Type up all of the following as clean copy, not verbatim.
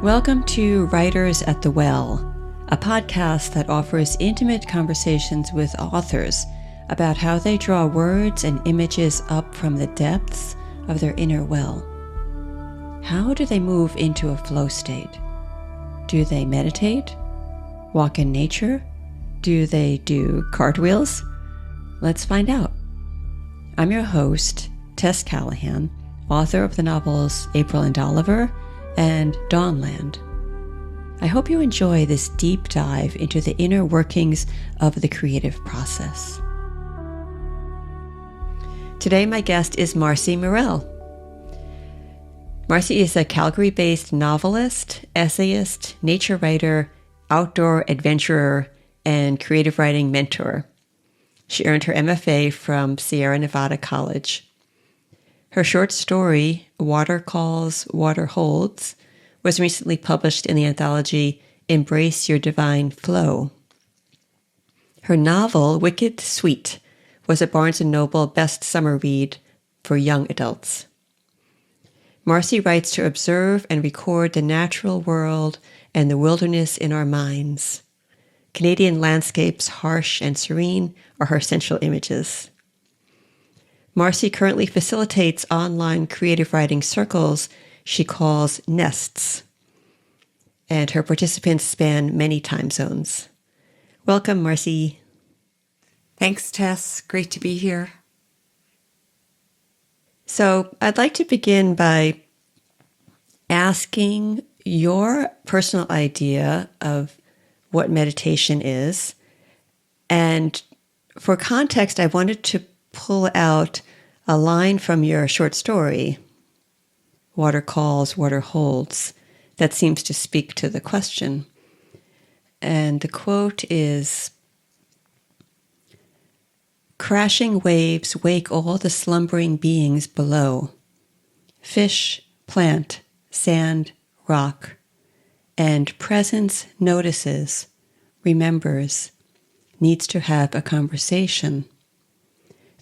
Welcome to Writers at the Well, a podcast that offers intimate conversations with authors about how they draw words and images up from the depths of their inner well. How do they move into a flow state? Do they meditate? Walk in nature? Do they do cartwheels? Let's find out. I'm your host, Tess Callahan, author of the novels April and Oliver and Dawnland. I hope you enjoy this deep dive into the inner workings of the creative process. Today, my guest is Mar'ce Merrell. Mar'ce is a Calgary-based novelist, essayist, nature writer, outdoor adventurer, and creative writing mentor. She earned her MFA from Sierra Nevada College. Her short story, Water Calls, Water Holds, was recently published in the anthology Embrace Your Divine Flow. Her novel, Wicked Sweet, was a Barnes & Noble Best Summer Read for young adults. Mar'ce writes to observe and record the natural world and the wilderness in our minds. Canadian landscapes, harsh and serene, are her central images. Mar'ce currently facilitates online creative writing circles she calls nests, and her participants span many time zones. Welcome, Mar'ce. Thanks, Tess. Great to be here. So I'd like to begin by asking your personal idea of what meditation is. And for context, I wanted to pull out a line from your short story, Water Calls, Water Holds, that seems to speak to the question. And the quote is, "Crashing waves wake all the slumbering beings below. Fish, plant, sand, rock, and presence notices, remembers, needs to have a conversation.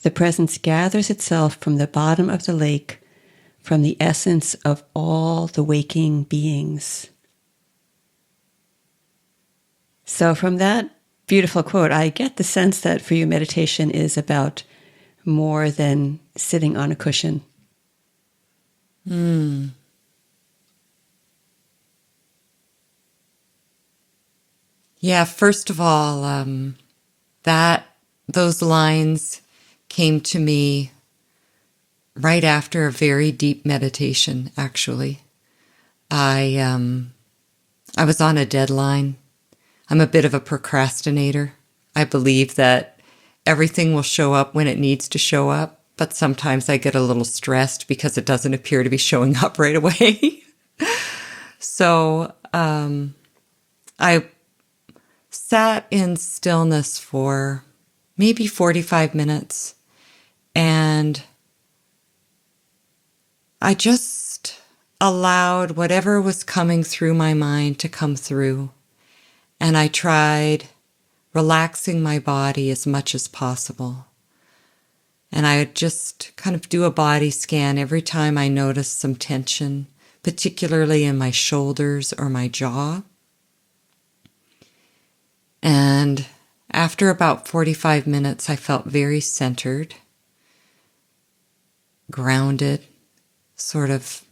The presence gathers itself from the bottom of the lake, from the essence of all the waking beings." So from that beautiful quote, I get the sense that for you, meditation is about more than sitting on a cushion. Yeah, first of all, those lines came to me right after a very deep meditation, actually. I was on a deadline. I'm a bit of a procrastinator. I believe that everything will show up when it needs to show up, but sometimes I get a little stressed because it doesn't appear to be showing up right away. So I sat in stillness for maybe 45 minutes, and I just allowed whatever was coming through my mind to come through. And I tried relaxing my body as much as possible. And I would just kind of do a body scan every time I noticed some tension, particularly in my shoulders or my jaw. And after about 45 minutes, I felt very centered, grounded, sort of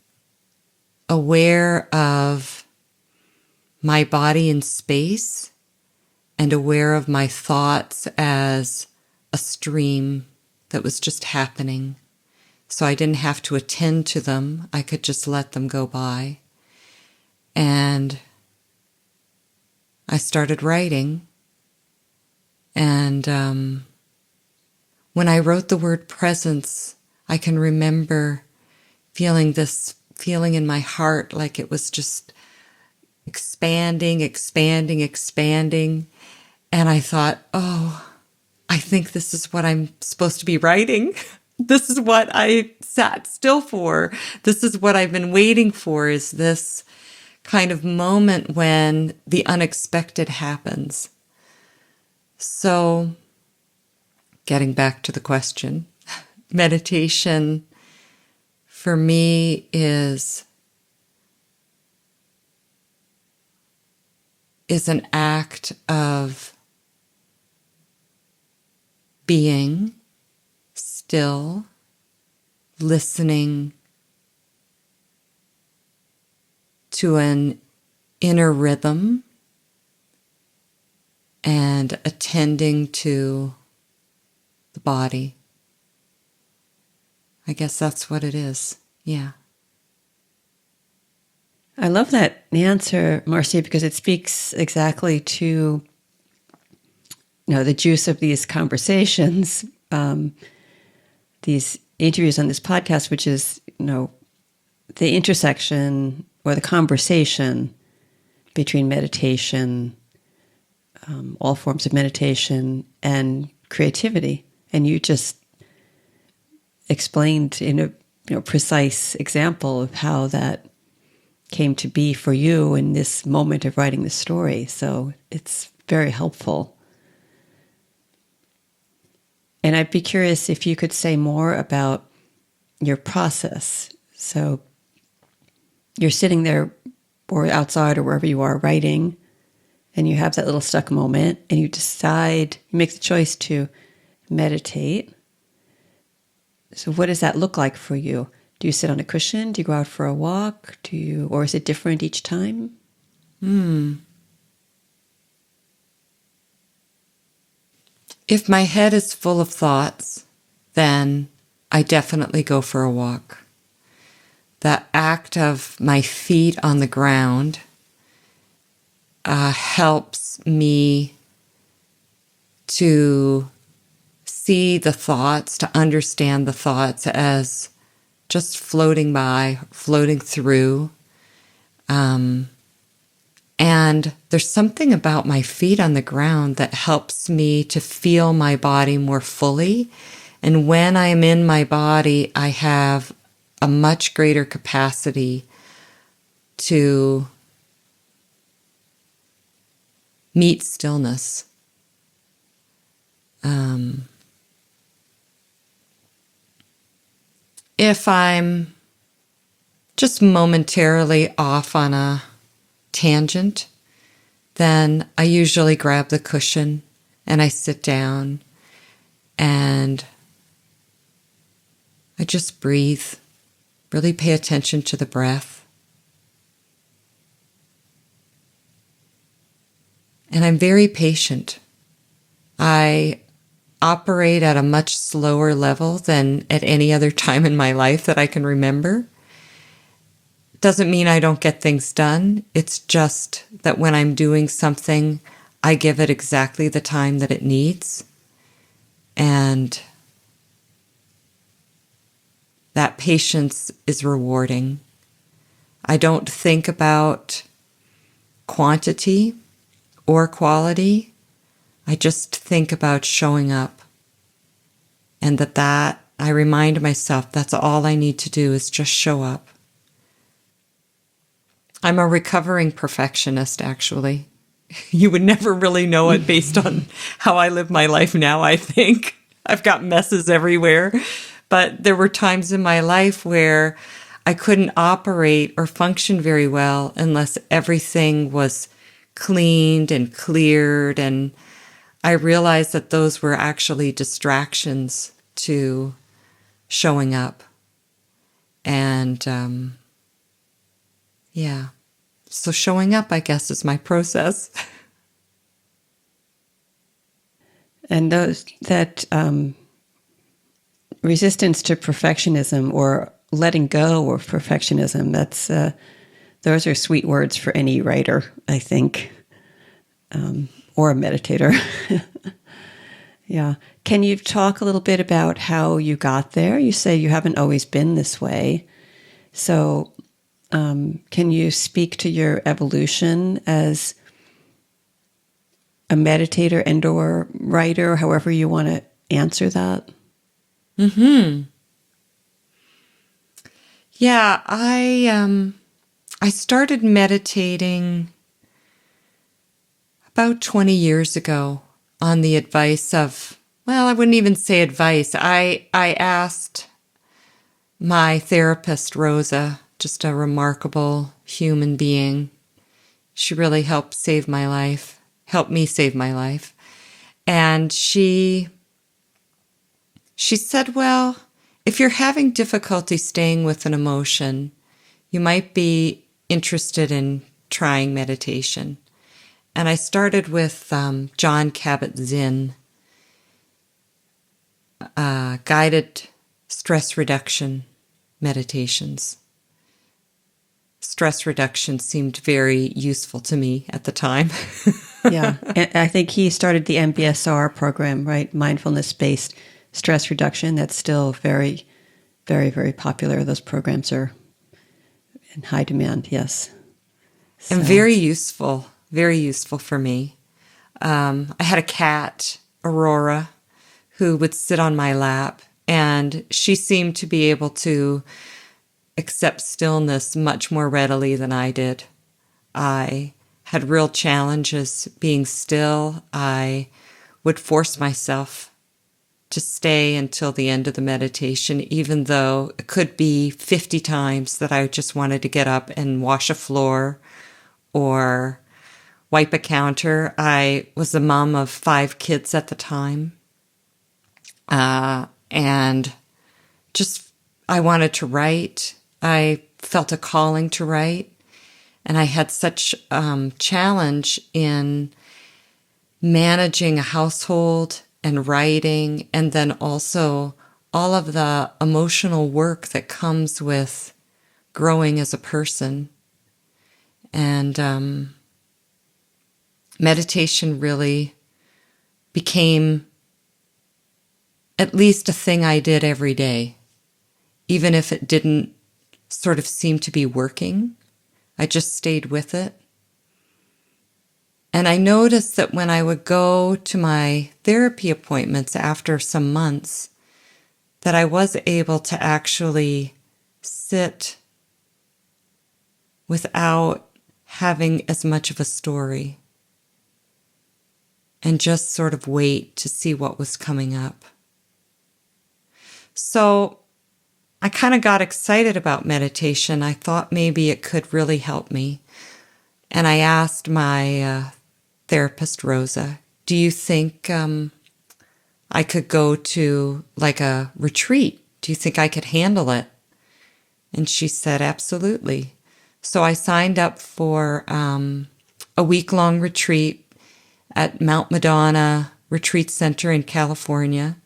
aware of my body in space and aware of my thoughts as a stream that was just happening. So I didn't have to attend to them. I could just let them go by. And I started writing. And when I wrote the word presence, I can remember feeling this feeling in my heart like it was just expanding. And I thought, oh, I think this is what I'm supposed to be writing. This is what I sat still for. This is what I've been waiting for, is this kind of moment when the unexpected happens. So, getting back to the question, meditation for me is is an act of being still, listening to an inner rhythm and attending to the body. I guess that's what it is. Yeah. I love that answer, Mar'ce, because it speaks exactly to the juice of these conversations, these interviews on this podcast, which is the intersection or the conversation between meditation, all forms of meditation, and creativity. And you just explained in a precise example of how that came to be for you in this moment of writing the story. So it's very helpful. And I'd be curious if you could say more about your process. So you're sitting there or outside or wherever you are writing, and you have that little stuck moment, and you make the choice to meditate. So what does that look like for you? Do you sit on a cushion? Do you go out for a walk? Or is it different each time? If my head is full of thoughts, then I definitely go for a walk. The act of my feet on the ground helps me to see the thoughts, to understand the thoughts as just floating by, floating through. And there's something about my feet on the ground that helps me to feel my body more fully. And when I'm in my body, I have a much greater capacity to meet stillness. If I'm just momentarily off on a tangent, then I usually grab the cushion and I sit down and I just breathe, really pay attention to the breath. And I'm very patient. I operate at a much slower level than at any other time in my life that I can remember. Doesn't mean I don't get things done. It's just that when I'm doing something, I give it exactly the time that it needs. And that patience is rewarding. I don't think about quantity or quality. I just think about showing up. And that I remind myself that's all I need to do is just show up. I'm a recovering perfectionist, actually. You would never really know it based on how I live my life now, I think. I've got messes everywhere. But there were times in my life where I couldn't operate or function very well unless everything was cleaned and cleared. And I realized that those were actually distractions to showing up. And so showing up, I guess, is my process. And that resistance to perfectionism or letting go of perfectionism, those are sweet words for any writer, I think, or a meditator. Yeah. Can you talk a little bit about how you got there? You say you haven't always been this way. So can you speak to your evolution as a meditator and or writer, however you want to answer that? Yeah, I started meditating about 20 years ago on the advice of, I wouldn't even say advice. I asked my therapist, Rosa, just a remarkable human being. She really helped help me save my life. And she said, well, if you're having difficulty staying with an emotion, you might be interested in trying meditation. And I started with Jon Kabat-Zinn, guided stress reduction meditations. Stress reduction seemed very useful to me at the time. Yeah, and I think he started the MBSR program, right? Mindfulness-based stress reduction. That's still very, very, very popular. Those programs are in high demand, yes. And very useful for me. I had a cat, Aurora, who would sit on my lap, and she seemed to be able to accept stillness much more readily than I did. I had real challenges being still. I would force myself to stay until the end of the meditation, even though it could be 50 times that I just wanted to get up and wash a floor or wipe a counter. I was a mom of 5 kids at the time. And just, I wanted to write. I felt a calling to write. And I had such challenge in managing a household and writing, and then also all of the emotional work that comes with growing as a person. And meditation really became at least a thing I did every day, even if it didn't sort of seem to be working. I just stayed with it. And I noticed that when I would go to my therapy appointments after some months, that I was able to actually sit without having as much of a story and just sort of wait to see what was coming up. So I kind of got excited about meditation. I thought maybe it could really help me. And I asked my therapist, Rosa, do you think I could go to like a retreat? Do you think I could handle it? And she said, absolutely. So I signed up for a week-long retreat at Mount Madonna Retreat Center in California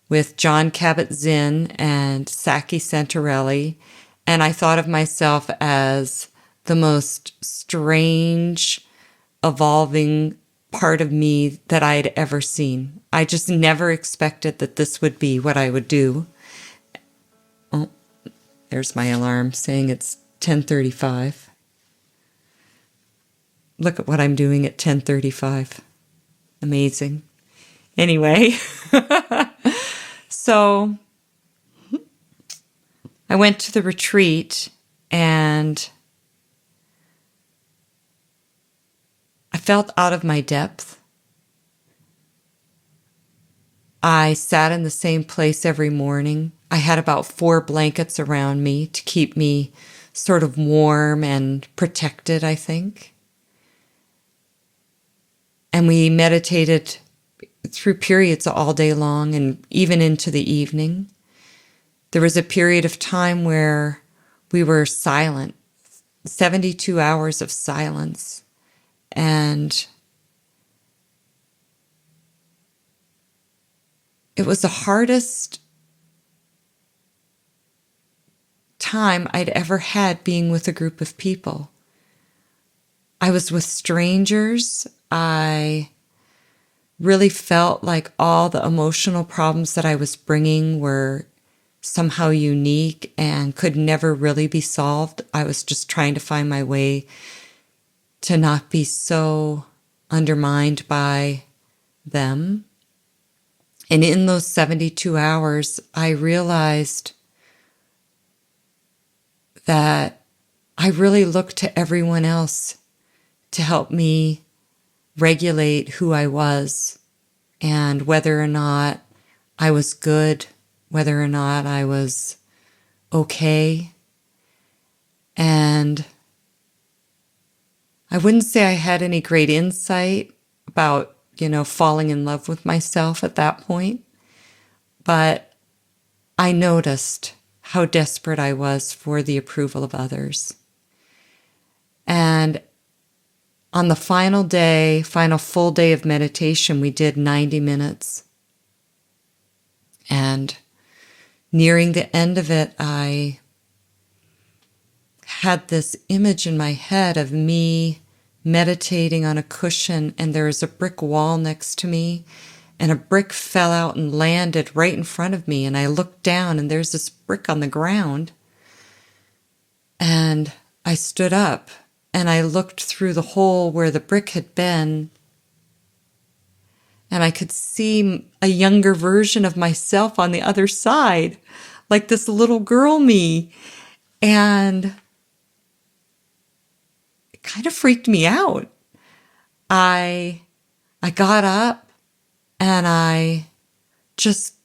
with Jon Kabat-Zinn and Saki Santarelli. And I thought of myself as the most strange, evolving part of me that I had ever seen. I just never expected that this would be what I would do. Oh, there's my alarm saying it's 10:35. Look at what I'm doing at 10:35. Amazing. Anyway, so I went to the retreat and I felt out of my depth. I sat in the same place every morning. I had about 4 blankets around me to keep me sort of warm and protected, I think. And we meditated through periods all day long and even into the evening. There was a period of time where we were silent, 72 hours of silence. And it was the hardest time I'd ever had being with a group of people. I was with strangers. I really felt like all the emotional problems that I was bringing were somehow unique and could never really be solved. I was just trying to find my way to not be so undermined by them. And in those 72 hours, I realized that I really looked to everyone else to help me regulate who I was and whether or not I was good, whether or not I was okay. And I wouldn't say I had any great insight about, falling in love with myself at that point, but I noticed how desperate I was for the approval of others. And on the final full day of meditation, we did 90 minutes. And nearing the end of it, I had this image in my head of me meditating on a cushion, and there was a brick wall next to me, and a brick fell out and landed right in front of me, and I looked down, and there's this brick on the ground. And I stood up, and I looked through the hole where the brick had been, and I could see a younger version of myself on the other side, like this little girl me. And it kind of freaked me out. I got up and I just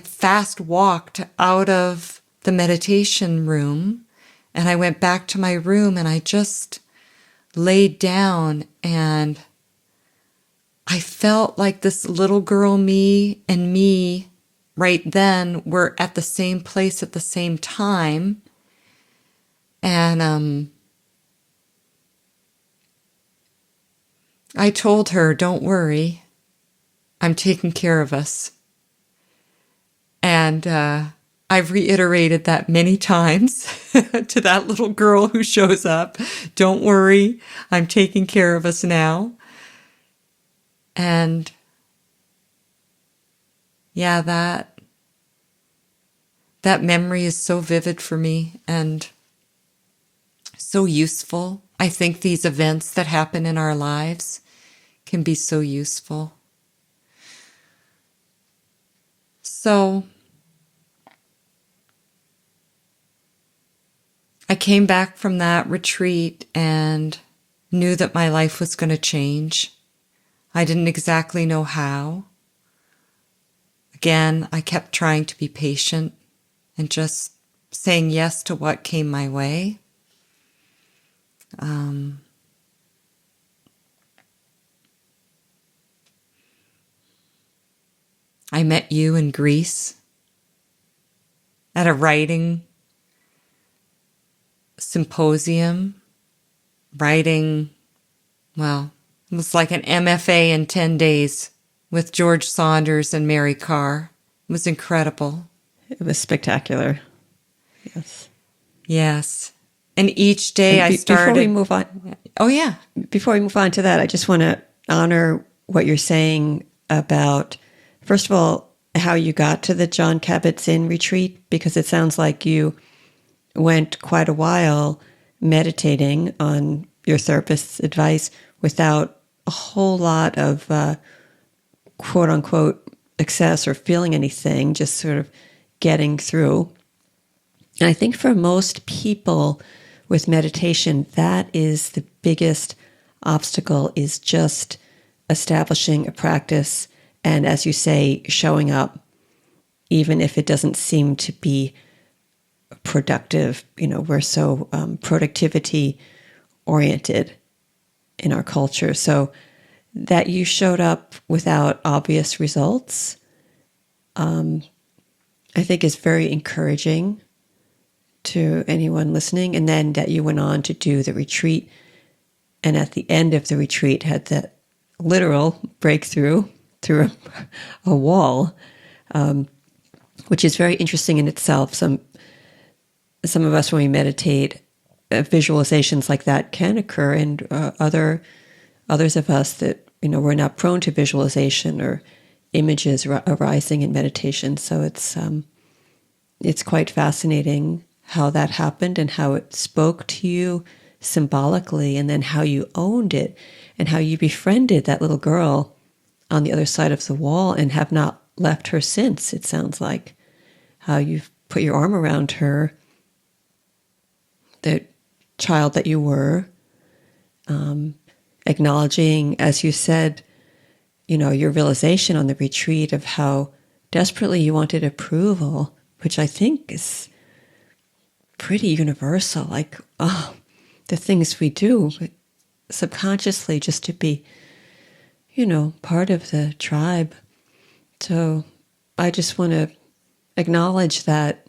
fast walked out of the meditation room, and I went back to my room and I just laid down, and I felt like this little girl me and me right then were at the same place at the same time. And I told her, "Don't worry, I'm taking care of us." And I've reiterated that many times to that little girl who shows up. "Don't worry, I'm taking care of us now." And yeah, that memory is so vivid for me and so useful. I think these events that happen in our lives can be so useful. So I came back from that retreat and knew that my life was going to change. I didn't exactly know how. Again, I kept trying to be patient and just saying yes to what came my way. I met you in Greece at a writing symposium. It was like an MFA in 10 days with George Saunders and Mary Carr. It was incredible. It was spectacular. Yes. Yes. And each day I started... Before we move on... Oh, yeah. Before we move on to that, I just want to honor what you're saying about, first of all, how you got to the Jon Kabat-Zinn retreat, because it sounds like you went quite a while meditating on your therapist's advice without a whole lot of quote-unquote success or feeling anything, just sort of getting through. And I think for most people with meditation, that is the biggest obstacle, is just establishing a practice and, as you say, showing up, even if it doesn't seem to be productive. We're so productivity oriented in our culture. So that you showed up without obvious results, I think is very encouraging to anyone listening. And then that you went on to do the retreat, and at the end of the retreat had that literal breakthrough through a wall, which is very interesting in itself. Some of us, when we meditate, visualizations like that can occur, and others of us that we're not prone to visualization or images arising in meditation. So it's quite fascinating how that happened and how it spoke to you symbolically, and then how you owned it and how you befriended that little girl on the other side of the wall and have not left her since. It sounds like how you've put your arm around her, the child that you were, acknowledging, as you said, your realization on the retreat of how desperately you wanted approval, which I think is pretty universal. The things we do, subconsciously just to be, part of the tribe. So I just want to acknowledge that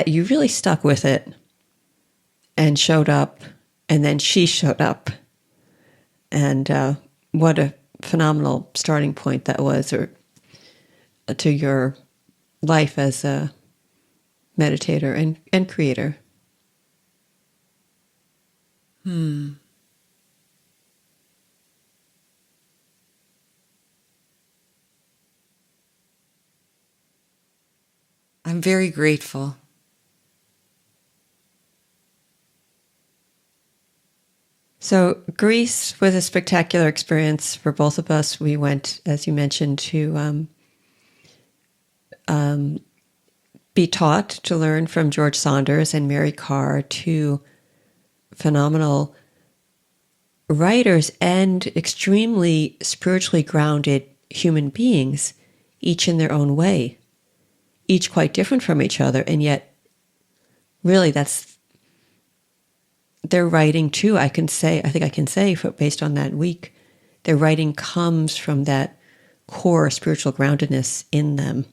you really stuck with it and showed up, and then she showed up. And what a phenomenal starting point that was, or to your life as a meditator and creator. I'm very grateful. So Greece was a spectacular experience for both of us. We went, as you mentioned, to be taught, to learn from George Saunders and Mary Carr, two phenomenal writers and extremely spiritually grounded human beings, each in their own way, each quite different from each other. And yet, really, that's their writing too. I think I can say, based on that week, their writing comes from that core spiritual groundedness in them.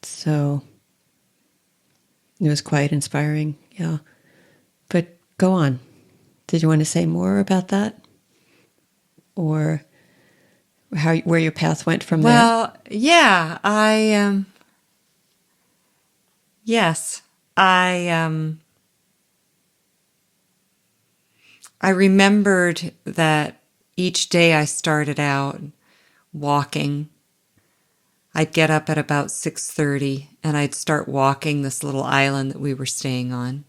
So it was quite inspiring, yeah. But go on. Did you want to say more about that? Or where your path went from there? Well, yeah, yes, I remembered that each day I started out walking. I'd get up at about 6:30 and I'd start walking this little island that we were staying on,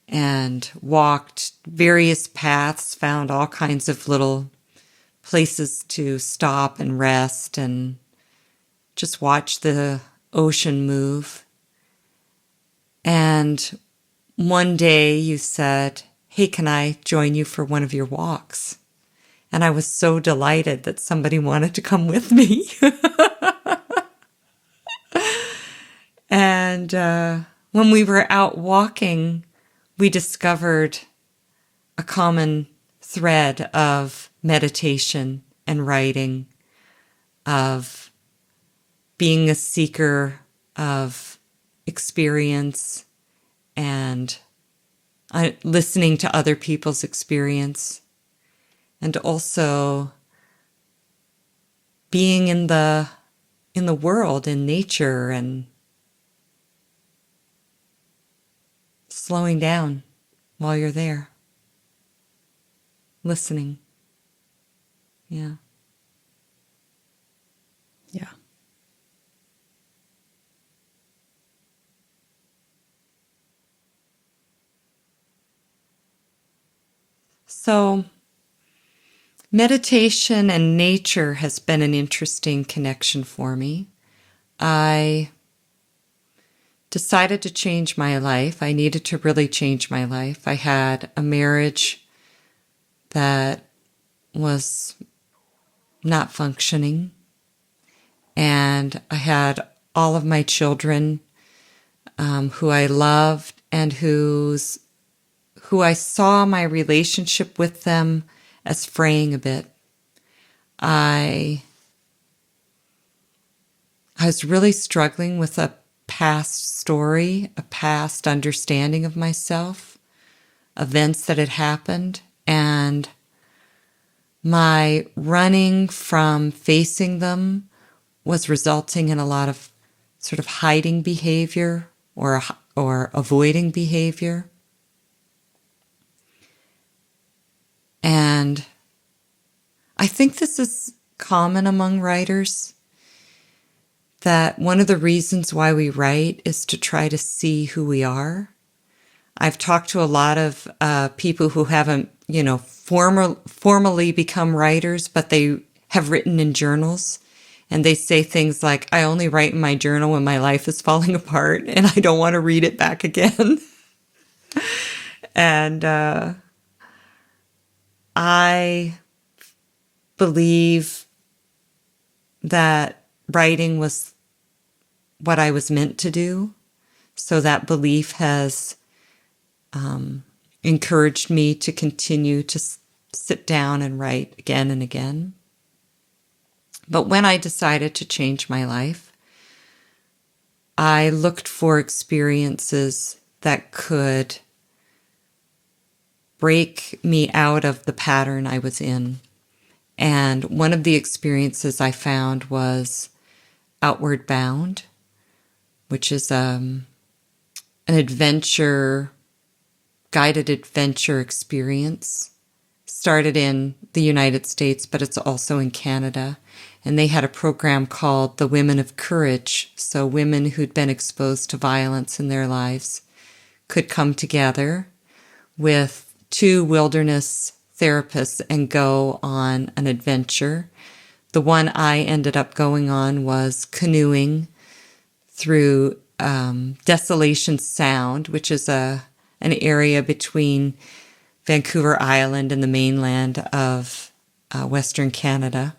and walked various paths, found all kinds of little places to stop and rest and just watch the ocean move. And one day you said, "Hey, can I join you for one of your walks?" And I was so delighted that somebody wanted to come with me. And when we were out walking, we discovered a common thread of meditation and writing, of being a seeker of experience and listening to other people's experience, and also being in the world, in nature, and slowing down while you're there, listening. Yeah. Yeah. So meditation and nature has been an interesting connection for me. I decided to change my life. I needed to really change my life. I had a marriage that was not functioning, and I had all of my children who I loved and who I saw my relationship with them as fraying a bit. I was really struggling with a past story, a past understanding of myself, events that had happened, and my running from facing them was resulting in a lot of sort of hiding behavior or avoiding behavior. And I think this is common among writers, that one of the reasons why we write is to try to see who we are. I've talked to a lot of people who haven't, formally become writers, but they have written in journals. And they say things like, "I only write in my journal when my life is falling apart and I don't want to read it back again." And I believe that writing was what I was meant to do. So that belief has encouraged me to continue to sit down and write again and again. But when I decided to change my life, I looked for experiences that could break me out of the pattern I was in. And one of the experiences I found was Outward Bound, which is an guided adventure experience. Started in the United States, but it's also in Canada. And they had a program called the Women of Courage. So women who'd been exposed to violence in their lives could come together with 2 wilderness therapists and go on an adventure. The one I ended up going on was canoeing through Desolation Sound, which is an area between Vancouver Island and the mainland of Western Canada.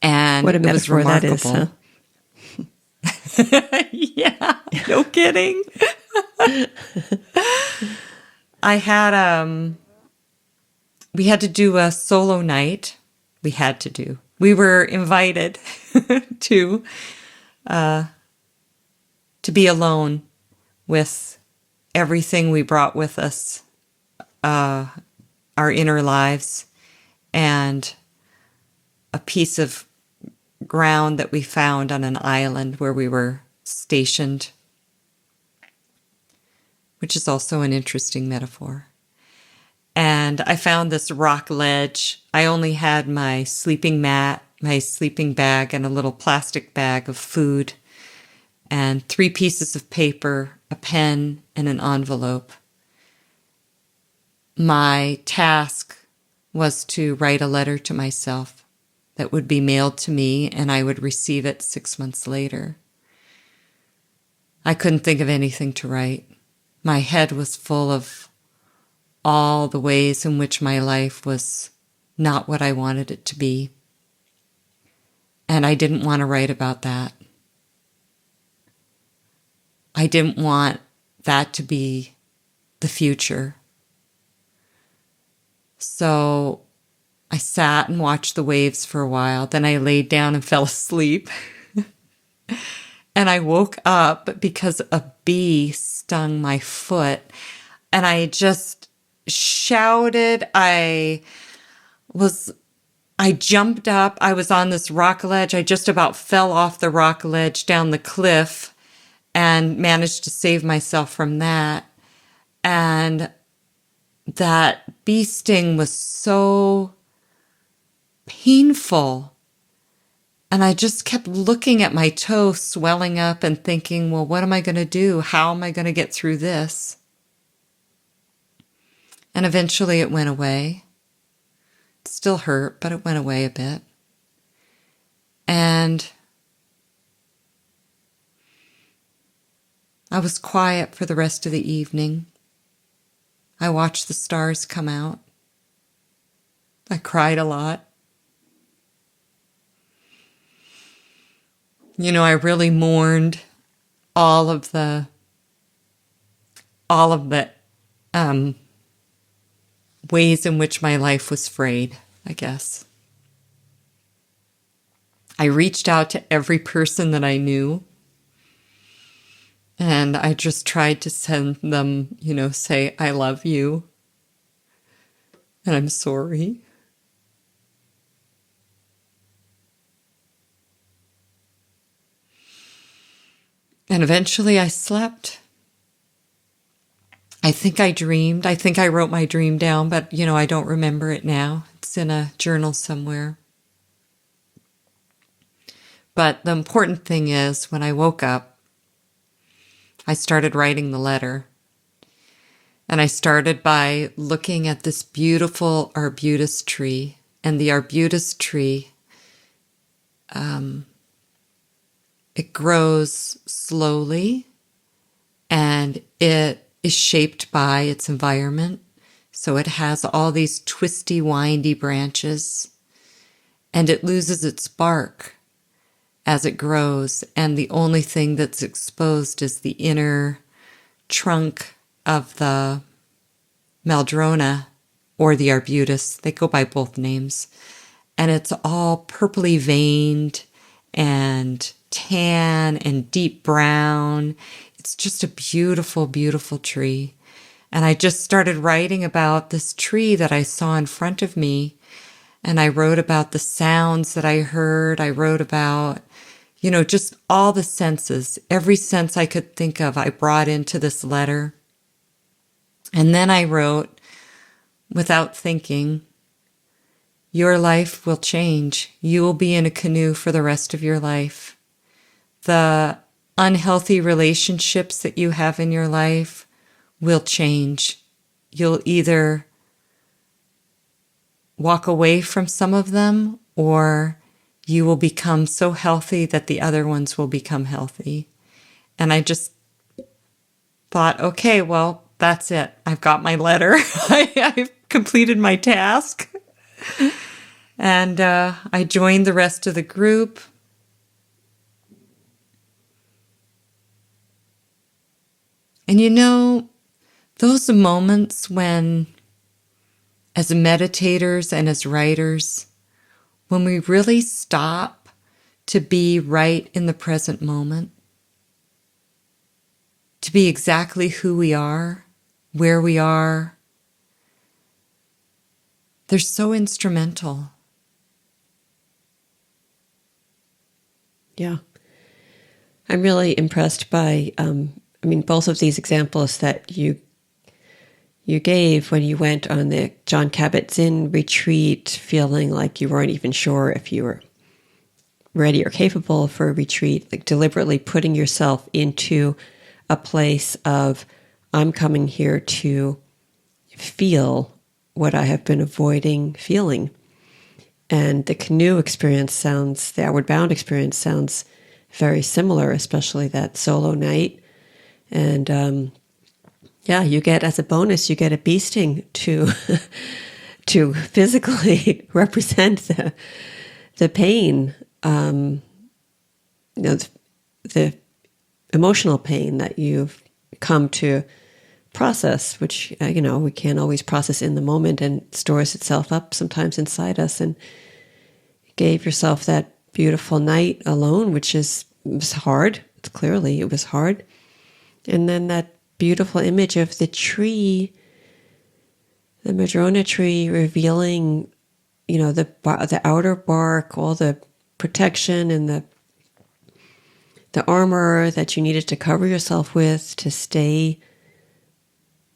And what a metaphor it was remarkable. That is, huh? Yeah, no kidding. I had we had to do a solo night. We were invited to be alone with everything we brought with us, our inner lives, and a piece of ground that we found on an island where we were stationed, which is also an interesting metaphor. And I found this rock ledge. I only had my sleeping mat, my sleeping bag, and a little plastic bag of food, and 3 pieces of paper, a pen, and an envelope. My task was to write a letter to myself that would be mailed to me, and I would receive it 6 months later. I couldn't think of anything to write. My head was full of all the ways in which my life was not what I wanted it to be. And I didn't want to write about that. I didn't want that to be the future. So I sat and watched the waves for a while. Then I laid down and fell asleep. And I woke up because a bee stung my foot. And I just shouted. I jumped up. I was on this rock ledge. I just about fell off the rock ledge down the cliff and managed to save myself from that. And that bee sting was so painful. And I just kept looking at my toe swelling up and thinking, well, what am I going to do? How am I going to get through this? And eventually it went away. It still hurt, but it went away a bit. And I was quiet for the rest of the evening. I watched the stars come out. I cried a lot. I really mourned all of the ways in which my life was frayed, I guess. I reached out to every person that I knew, and I just tried to send them, say, I love you, and I'm sorry. And eventually I slept. I think I dreamed. I think I wrote my dream down, but, I don't remember it now. It's in a journal somewhere. But the important thing is, when I woke up, I started writing the letter. And I started by looking at this beautiful arbutus tree. And the arbutus tree, it grows slowly, and it is shaped by its environment. So it has all these twisty, windy branches, and it loses its bark as it grows. And the only thing that's exposed is the inner trunk of the Madrona or the arbutus. They go by both names. And it's all purpley veined and tan and deep brown. It's just a beautiful, beautiful tree. And I just started writing about this tree that I saw in front of me. And I wrote about the sounds that I heard. I wrote about, just all the senses. Every sense I could think of, I brought into this letter. And then I wrote, without thinking, your life will change. You will be in a canoe for the rest of your life. The unhealthy relationships that you have in your life will change. You'll either walk away from some of them, or you will become so healthy that the other ones will become healthy. And I just thought, okay, well, that's it. I've got my letter. I've completed my task. And I joined the rest of the group. And those moments when, as meditators and as writers, when we really stop to be right in the present moment, to be exactly who we are, where we are, they're so instrumental. Yeah. I'm really impressed by, both of these examples that you gave when you went on the Jon Kabat-Zinn retreat, feeling like you weren't even sure if you were ready or capable for a retreat, like deliberately putting yourself into a place of, I'm coming here to feel what I have been avoiding feeling. And the canoe experience the Outward Bound experience sounds very similar, especially that solo night. And you get, as a bonus, you get a bee sting to to physically represent the pain, the emotional pain that you've come to process, which, we can't always process in the moment and stores itself up sometimes inside us. And you gave yourself that beautiful night alone, which was hard. Clearly, it was hard. And then that beautiful image of the tree, the Madrona tree, revealing, the outer bark, all the protection and the armor that you needed to cover yourself with to stay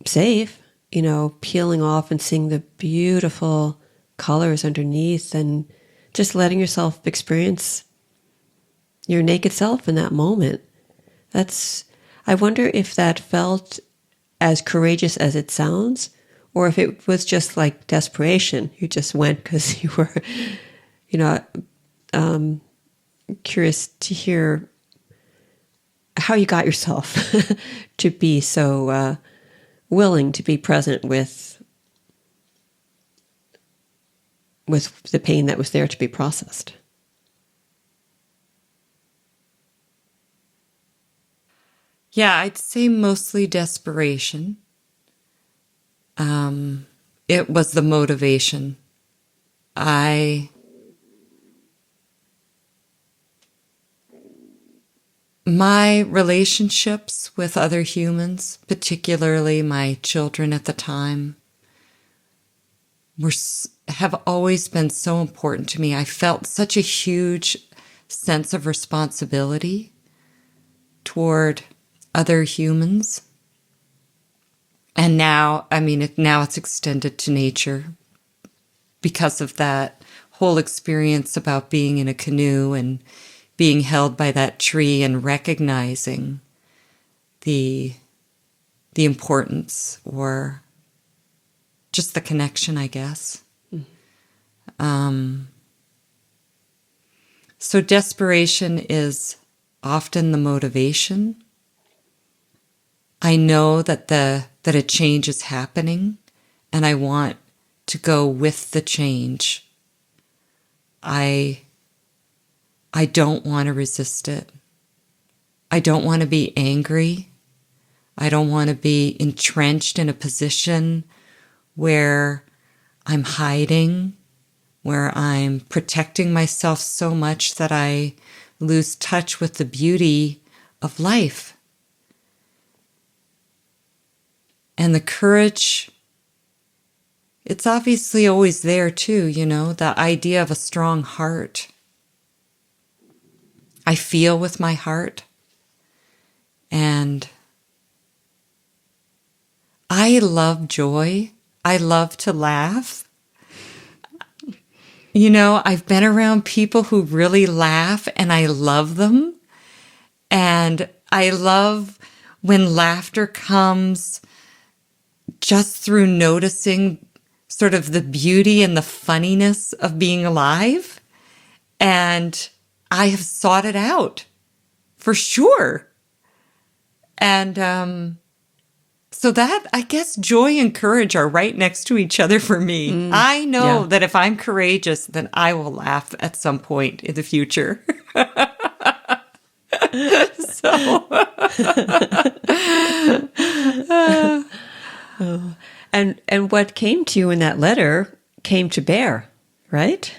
safe, peeling off and seeing the beautiful colors underneath, and just letting yourself experience your naked self in that moment. I wonder if that felt as courageous as it sounds, or if it was just like desperation. You just went because you were, curious to hear how you got yourself to be so willing to be present with the pain that was there to be processed. Yeah, I'd say mostly desperation. It was the motivation. My relationships with other humans, particularly my children at the time, have always been so important to me. I felt such a huge sense of responsibility toward other humans. And now it's extended to nature because of that whole experience about being in a canoe and being held by that tree and recognizing the importance, or just the connection, I guess. So desperation is often the motivation. I know that a change is happening, and I want to go with the change. I don't want to resist it. I don't want to be angry. I don't want to be entrenched in a position where I'm hiding, where I'm protecting myself so much that I lose touch with the beauty of life. And the courage, it's obviously always there too, the idea of a strong heart. I feel with my heart, and I love joy. I love to laugh. I've been around people who really laugh, and I love them. And I love when laughter comes just through noticing sort of the beauty and the funniness of being alive. And I have sought it out for sure. And so that, I guess, joy and courage are right next to each other for me. I know that if I'm courageous, then I will laugh at some point in the future. And what came to you in that letter came to bear, right?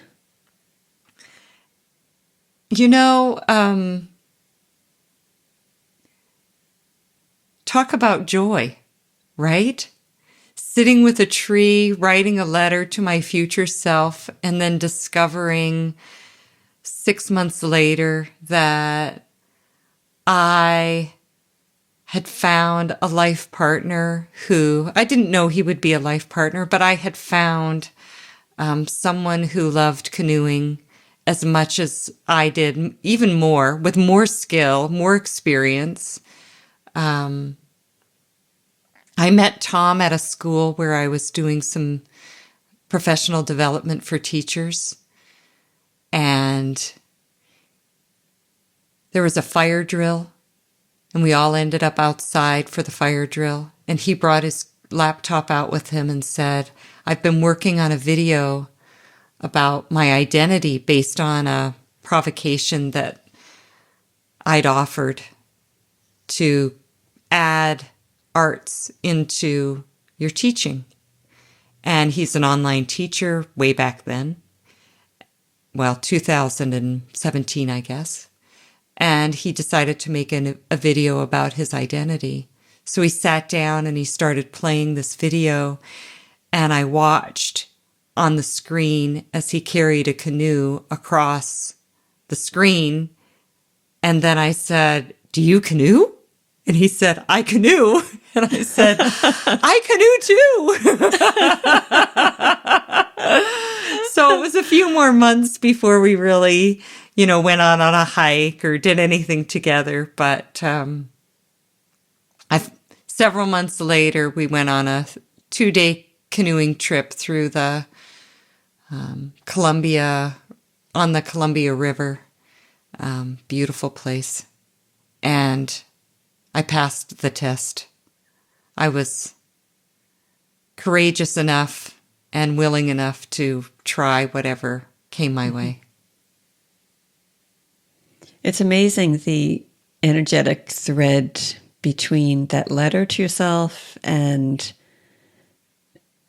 Talk about joy, right? Sitting with a tree, writing a letter to my future self, and then discovering 6 months later that I had found a life partner who, I didn't know he would be a life partner, but I had found someone who loved canoeing as much as I did, even more, with more skill, more experience. I met Tom at a school where I was doing some professional development for teachers. And there was a fire drill, and we all ended up outside for the fire drill. And he brought his laptop out with him and said, I've been working on a video about my identity based on a provocation that I'd offered to add arts into your teaching. And he's an online teacher way back then. Well, 2017, I guess. And he decided to make a video about his identity. So he sat down and he started playing this video. And I watched on the screen as he carried a canoe across the screen. And then I said, do you canoe? And he said, I canoe. And I said, I canoe too. So it was a few more months before we really, went on a hike or did anything together. But several months later, we went on a 2-day canoeing trip through the Columbia, on the Columbia River. Beautiful place. And I passed the test. I was courageous enough and willing enough to try whatever came my way. It's amazing the energetic thread between that letter to yourself and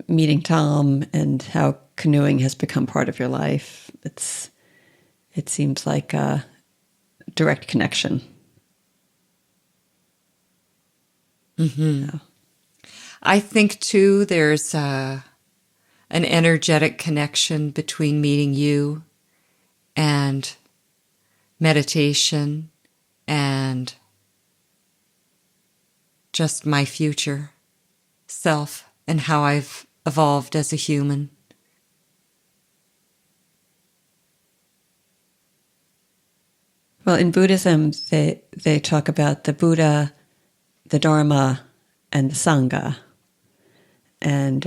meeting Tom and how canoeing has become part of your life. It seems like a direct connection. Mm-hmm. Yeah. I think, too, there's an energetic connection between meeting you and meditation and just my future self and how I've evolved as a human. Well, in Buddhism, they talk about the Buddha, the Dharma, and the Sangha. And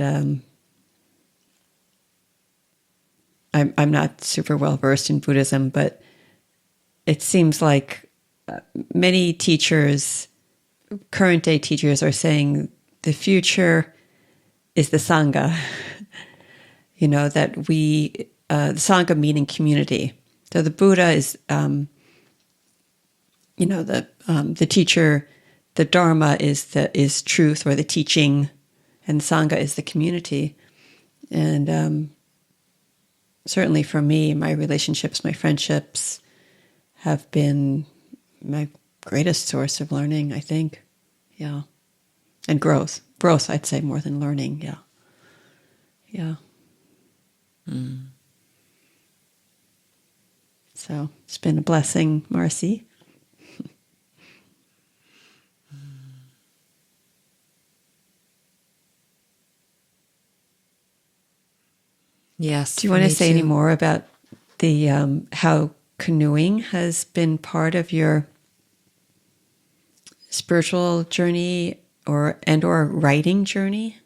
I'm not super well versed in Buddhism, but it seems like many teachers, current day teachers, are saying the future is the Sangha. That we, the Sangha meaning community. So the Buddha is, the teacher. The Dharma is truth or the teaching, And Sangha is the community. And certainly for me, my relationships, my friendships have been my greatest source of learning, I think. Yeah. And growth. Growth, I'd say, more than learning. Yeah. Yeah. Mm. So it's been a blessing, Mar'ce. Yes. Do you want to say too. any more about the how canoeing has been part of your spiritual journey or writing journey?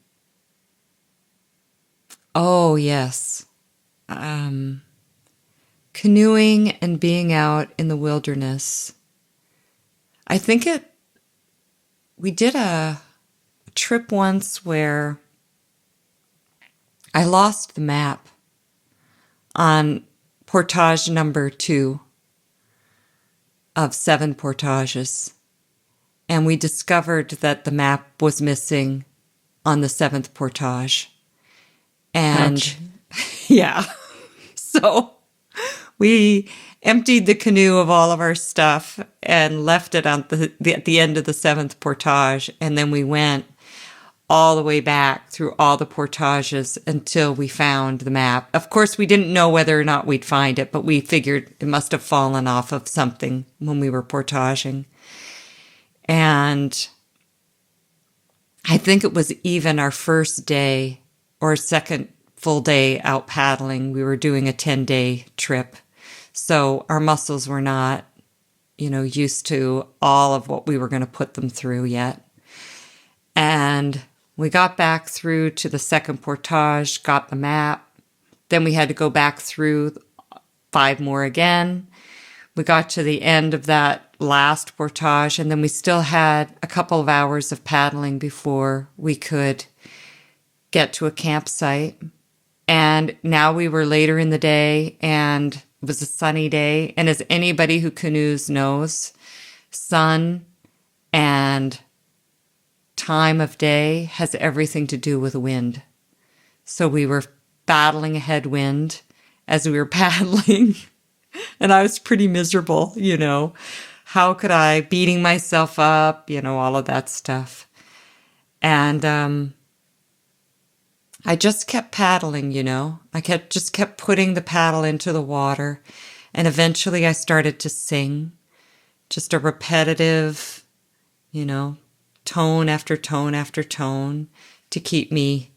Oh, yes. Canoeing and being out in the wilderness. I think we did a trip once where I lost the map on portage number 2 of 7 portages. And we discovered that the map was missing on the 7th portage. And Ouch. yeah, so we emptied the canoe of all of our stuff and left it at the end of the 7th portage. And then we went all the way back through all the portages until we found the map. Of course, we didn't know whether or not we'd find it, but we figured it must have fallen off of something when we were portaging. And I think it was even our first day or second full day out paddling. We were doing a 10-day trip. So our muscles were not, used to all of what we were going to put them through yet. And we got back through to the second portage, got the map. Then we had to go back through 5 more again. We got to the end of that last portage, and then we still had a couple of hours of paddling before we could get to a campsite. And now we were later in the day, and it was a sunny day. And as anybody who canoes knows, sun and time of day has everything to do with wind. So we were battling a headwind as we were paddling. And I was pretty miserable, How could I? Beating myself up, all of that stuff. And I just kept paddling, I just kept putting the paddle into the water. And eventually I started to sing, just a repetitive, tone after tone after tone to keep me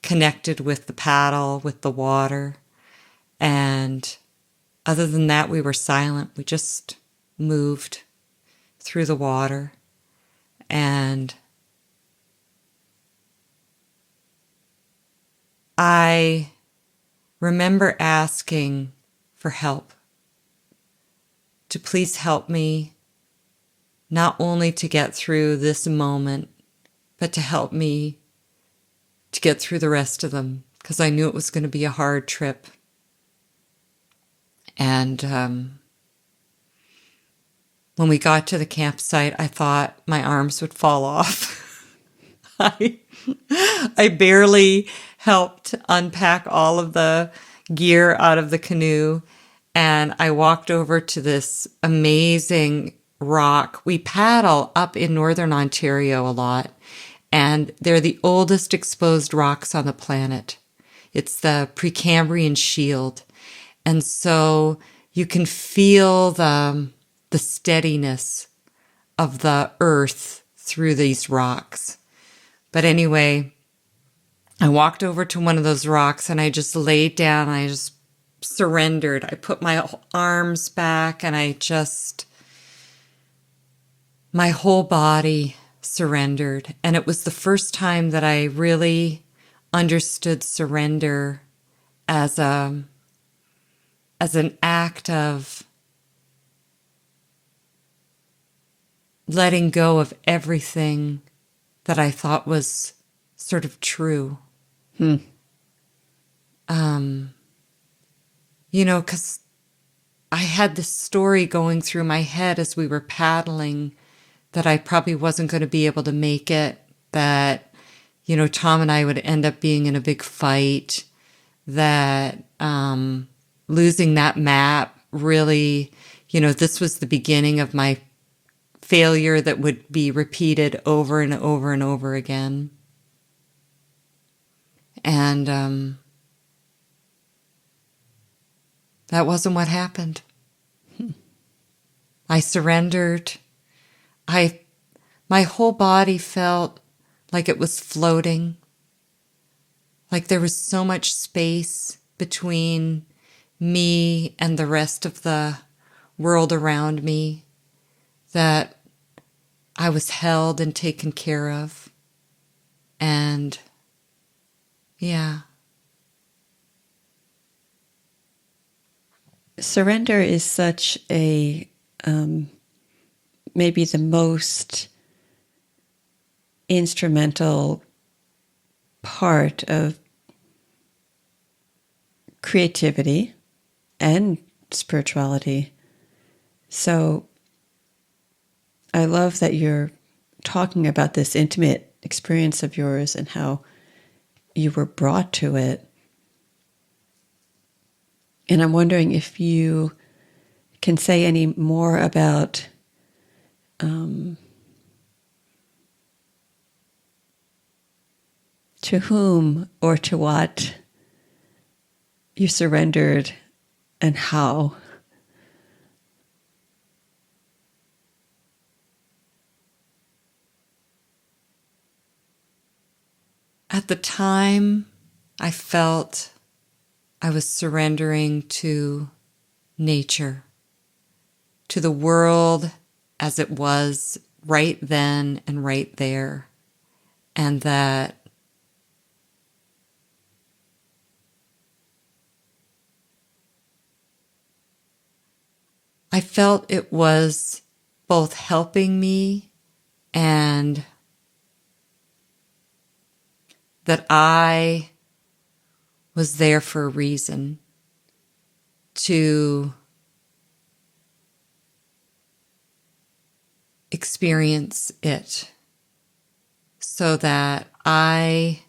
connected with the paddle, with the water. And other than that, we were silent. We just moved through the water. And I remember asking for help, to please help me, not only to get through this moment, but to help me to get through the rest of them, because I knew it was going to be a hard trip. And when we got to the campsite, I thought my arms would fall off. I barely helped unpack all of the gear out of the canoe, and I walked over to this amazing rock. We paddle up in northern Ontario a lot, and they're the oldest exposed rocks on the planet. It's the Precambrian Shield. And so you can feel the steadiness of the earth through these rocks. But anyway, I walked over to one of those rocks and I just laid down and I just surrendered. I put my arms back and my whole body surrendered. And it was the first time that I really understood surrender as an act of letting go of everything that I thought was sort of true. Because I had this story going through my head as we were paddling that I probably wasn't going to be able to make it, that, Tom and I would end up being in a big fight, that losing that map really, this was the beginning of my failure that would be repeated over and over and over again. And that wasn't what happened. I surrendered. My whole body felt like it was floating, like there was so much space between me and the rest of the world around me, that I was held and taken care of. And yeah. Surrender is such a, maybe the most instrumental part of creativity and spirituality. So I love that you're talking about this intimate experience of yours and how you were brought to it. And I'm wondering if you can say any more about to whom or to what you surrendered and how. At the time, I felt I was surrendering to nature, to the world as it was right then and right there, and that I felt it was both helping me and that I was there for a reason, to experience it, so that I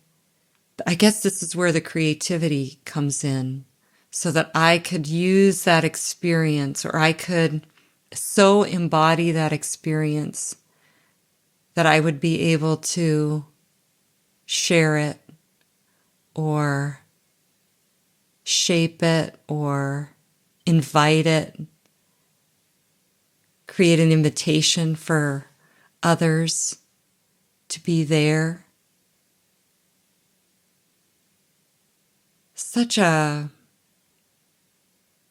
guess this is where the creativity comes in, so that I could use that experience, or I could so embody that experience that I would be able to share it or shape it or invite it, create an invitation for others to be there.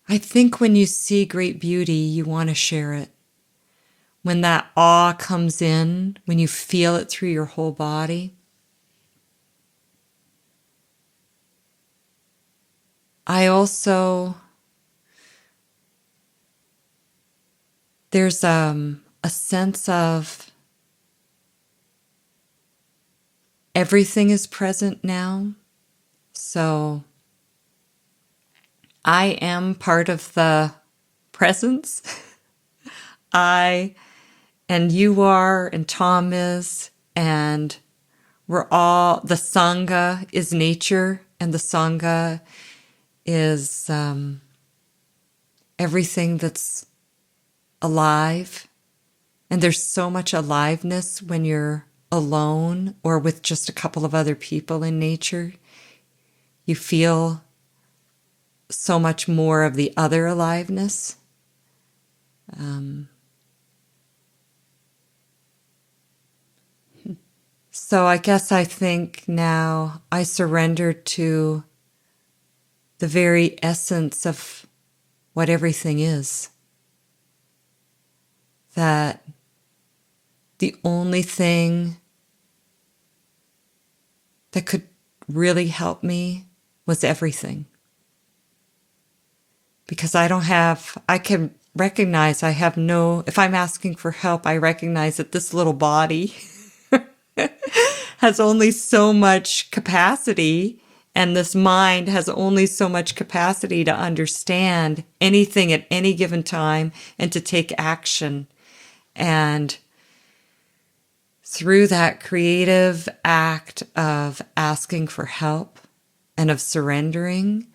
I think when you see great beauty, you want to share it. When that awe comes in, when you feel it through your whole body. There's a sense of everything is present now. So I am part of the presence. I and you are, and Tom is, and we're all, the Sangha is nature, and the Sangha is everything that's alive. And there's so much aliveness when you're alone or with just a couple of other people in nature. You feel so much more of the other aliveness. So I guess I think now I surrendered to the very essence of what everything is. That the only thing that could really help me was everything. Because I can recognize if I'm asking for help, I recognize that this little body has only so much capacity, and this mind has only so much capacity to understand anything at any given time and to take action. And through that creative act of asking for help and of surrendering,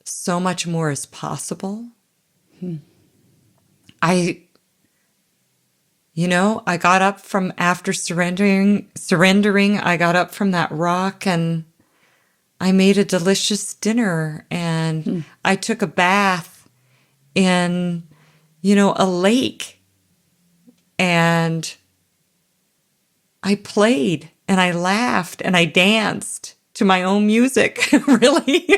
so much more is possible. I got up from after surrendering, I got up from that rock and I made a delicious dinner and I took a bath in, a lake, and I played and I laughed and I danced to my own music. Really?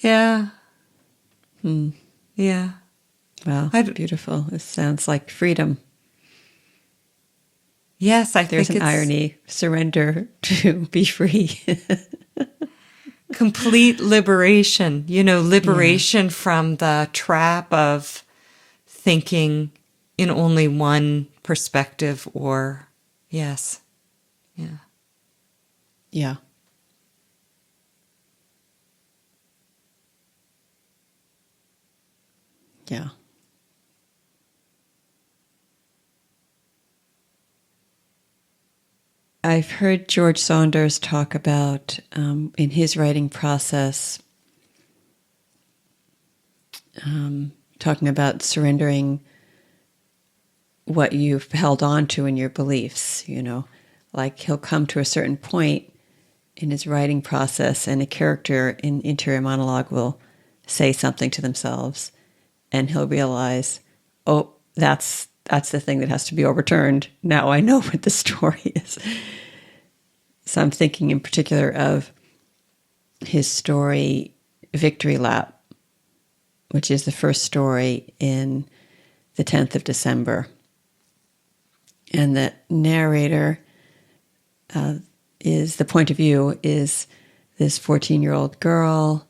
Yeah. Yeah. Wow, beautiful. It sounds like freedom. Yes, I There's think an irony. Surrender to be free. Complete liberation, liberation from the trap of thinking in only one perspective or, yes. Yeah. Yeah. Yeah. I've heard George Saunders talk about, in his writing process, talking about surrendering what you've held on to in your beliefs, like he'll come to a certain point in his writing process and a character in interior monologue will say something to themselves and he'll realize, oh, that's the thing that has to be overturned. Now I know what the story is. So I'm thinking in particular of his story, Victory Lap, which is the first story in the 10th of December. And the narrator the point of view is this 14-year-old girl.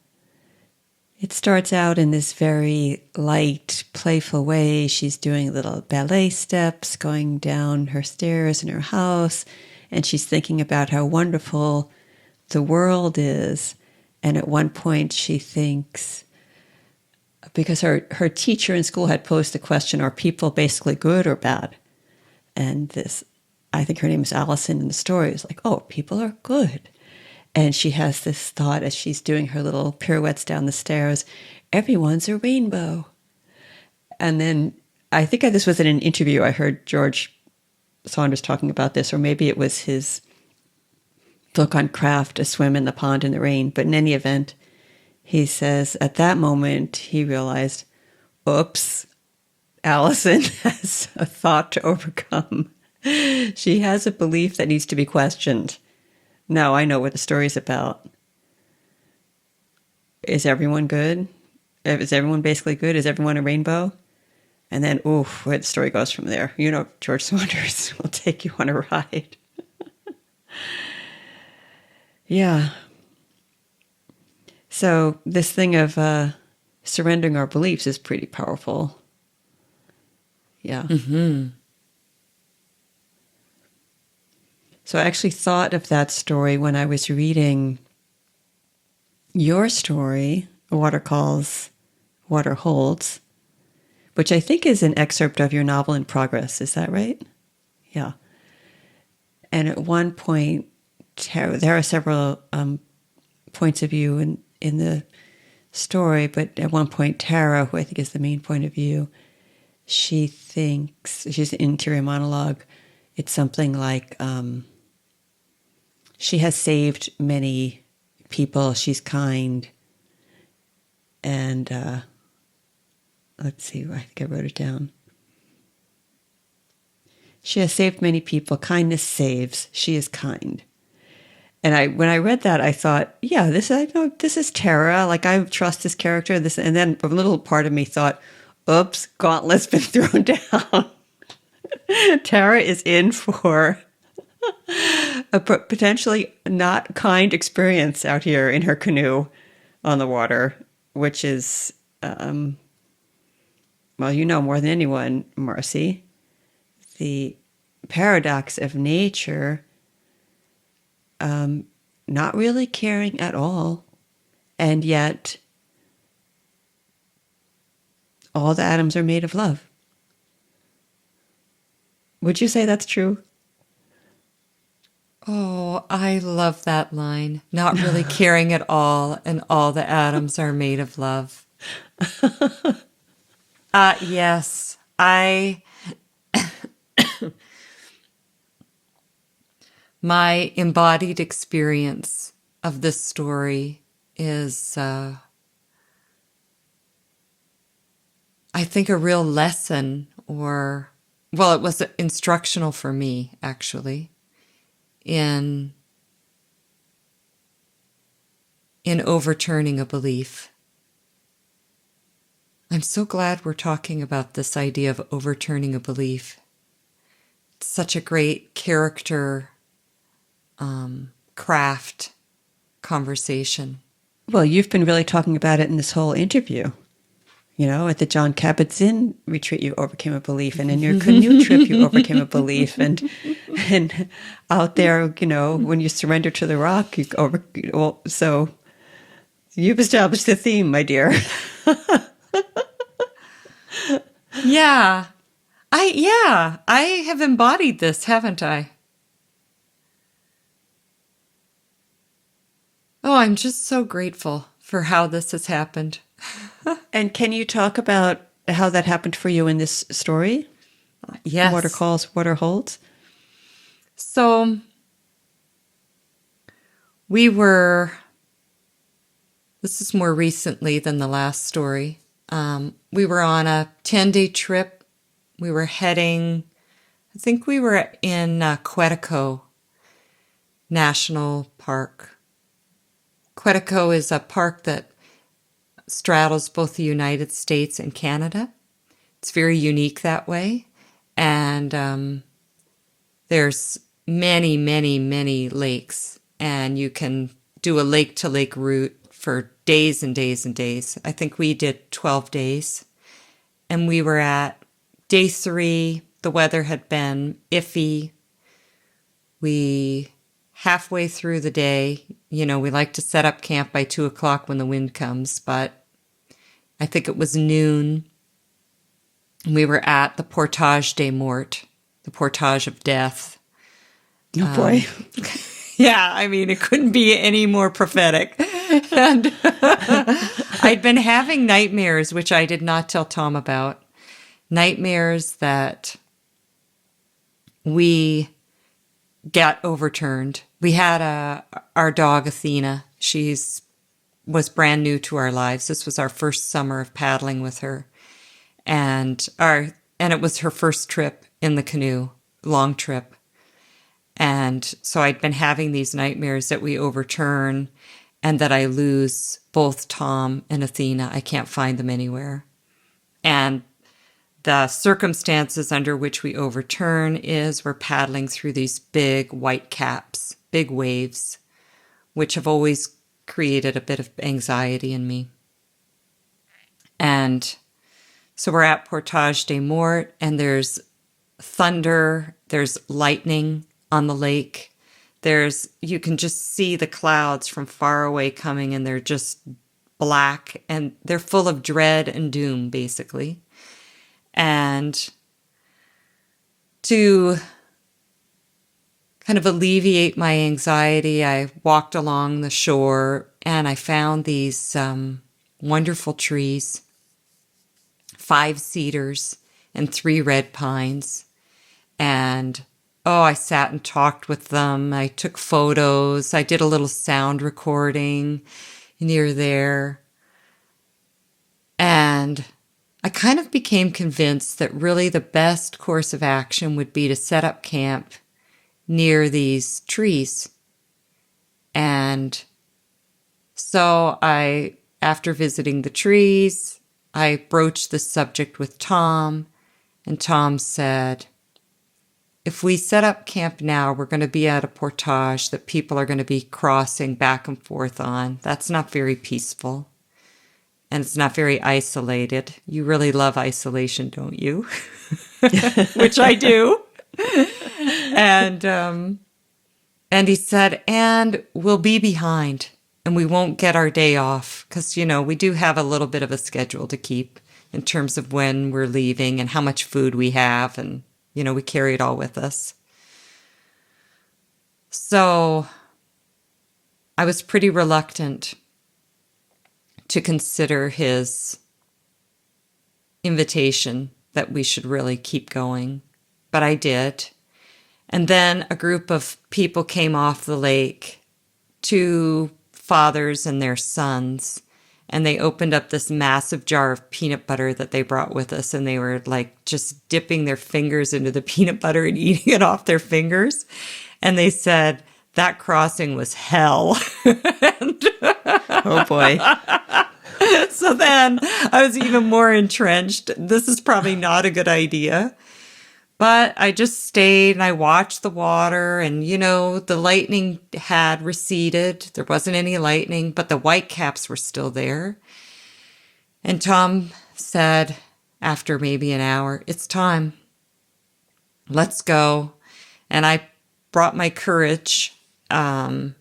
It starts out in this very light, playful way. She's doing little ballet steps, going down her stairs in her house, and she's thinking about how wonderful the world is. And at one point she thinks, because her teacher in school had posed the question, are people basically good or bad? And I think her name is Allison in the story, is like, oh, people are good. And she has this thought as she's doing her little pirouettes down the stairs, everyone's a rainbow. And then I think this was in an interview. I heard George Saunders talking about this, or maybe it was his book on craft, A Swim in the Pond in the Rain. But in any event, he says at that moment he realized, oops, Allison has a thought to overcome. She has a belief that needs to be questioned. Now I know what the story's about. Is everyone good? Is everyone basically good? Is everyone a rainbow? And then, where the story goes from there. George Saunders will take you on a ride. Yeah. So this thing of surrendering our beliefs is pretty powerful. Yeah. Mm-hmm. So I actually thought of that story when I was reading your story, Water Calls, Water Holds, which I think is an excerpt of your novel in progress. Is that right? Yeah. And at one point, there are several points of view in the story, but at one point, Tara, who I think is the main point of view, she thinks, she's an interior monologue, it's something like, she has saved many people, she's kind, and let's see, I think I wrote it down. She has saved many people, kindness saves, she is kind. And when I read that, I thought, yeah, this is Tara, like I trust this character, and then a little part of me thought, oops, gauntlet's been thrown down. Tara is in for a potentially not kind experience out here in her canoe on the water, which is, well, more than anyone, Mar'ce, the paradox of nature, not really caring at all, and yet all the atoms are made of love. Would you say that's true? Oh, I love that line. Not really caring at all, and all the atoms are made of love. Yes, my embodied experience of this story is, I think, a real lesson, or, well, it was instructional for me, actually, in overturning a belief. I'm so glad we're talking about this idea of overturning a belief. It's such a great character craft conversation. Well, you've been really talking about it in this whole interview. You know, at the John Kabat-Zinn retreat, you overcame a belief, and in your canoe trip, you overcame a belief, and out there, you know, when you surrender to the rock, so you've established a theme, my dear. Yeah, I have embodied this, haven't I? Oh, I'm just so grateful for how this has happened. And can you talk about how that happened for you in this story? Yes. Water calls, water holds. So this is more recently than the last story. We were on a 10-day trip. We were heading, I think we were in Quetico National Park. Quetico is a park that straddles both the United States and Canada. It's very unique that way. And there's many, many, many lakes. And you can do a lake-to-lake route for days and days and days. I think we did 12 days. And we were at day 3. The weather had been iffy. Halfway through the day, you know, we like to set up camp by 2 o'clock when the wind comes, but I think it was noon. We were at the Portage des Morts, the Portage of Death. Oh, boy. Yeah, I mean, it couldn't be any more prophetic. And I'd been having nightmares, which I did not tell Tom about. Nightmares that we got overturned. We had our dog, Athena. Was brand new to our lives. This was our first summer of paddling with her. And it was her first trip in the canoe, long trip. And so I'd been having these nightmares that we overturn and that I lose both Tom and Athena. I can't find them anywhere. And the circumstances under which we overturn is we're paddling through these big white caps, big waves, which have always created a bit of anxiety in me. And so we're at Portage des Morts, and there's thunder, there's lightning on the lake. You can just see the clouds from far away coming, and they're just black, and they're full of dread and doom, basically. And to kind of alleviate my anxiety, I walked along the shore and I found these wonderful trees, 5 cedars and 3 red pines. And I sat and talked with them. I took photos. I did a little sound recording near there. And I kind of became convinced that really the best course of action would be to set up camp near these trees. And so after visiting the trees, I broached the subject with Tom, and Tom said, if we set up camp now, we're going to be at a portage that people are going to be crossing back and forth on. That's not very peaceful. And it's not very isolated. You really love isolation, don't you? Which I do. And he said, and we'll be behind and we won't get our day off because, you know, we do have a little bit of a schedule to keep in terms of when we're leaving and how much food we have and We carry it all with us. So I was pretty reluctant to consider his invitation that we should really keep going, but I did. And then a group of people came off the lake, 2 fathers and their sons, and they opened up this massive jar of peanut butter that they brought with us, and they were like just dipping their fingers into the peanut butter and eating it off their fingers. And they said that crossing was hell. Oh boy. So then I was even more entrenched. This is probably not a good idea. But I just stayed and I watched the water, and, the lightning had receded. There wasn't any lightning, but the whitecaps were still there. And Tom said, after maybe an hour, "It's time. Let's go." And I brought my courage, and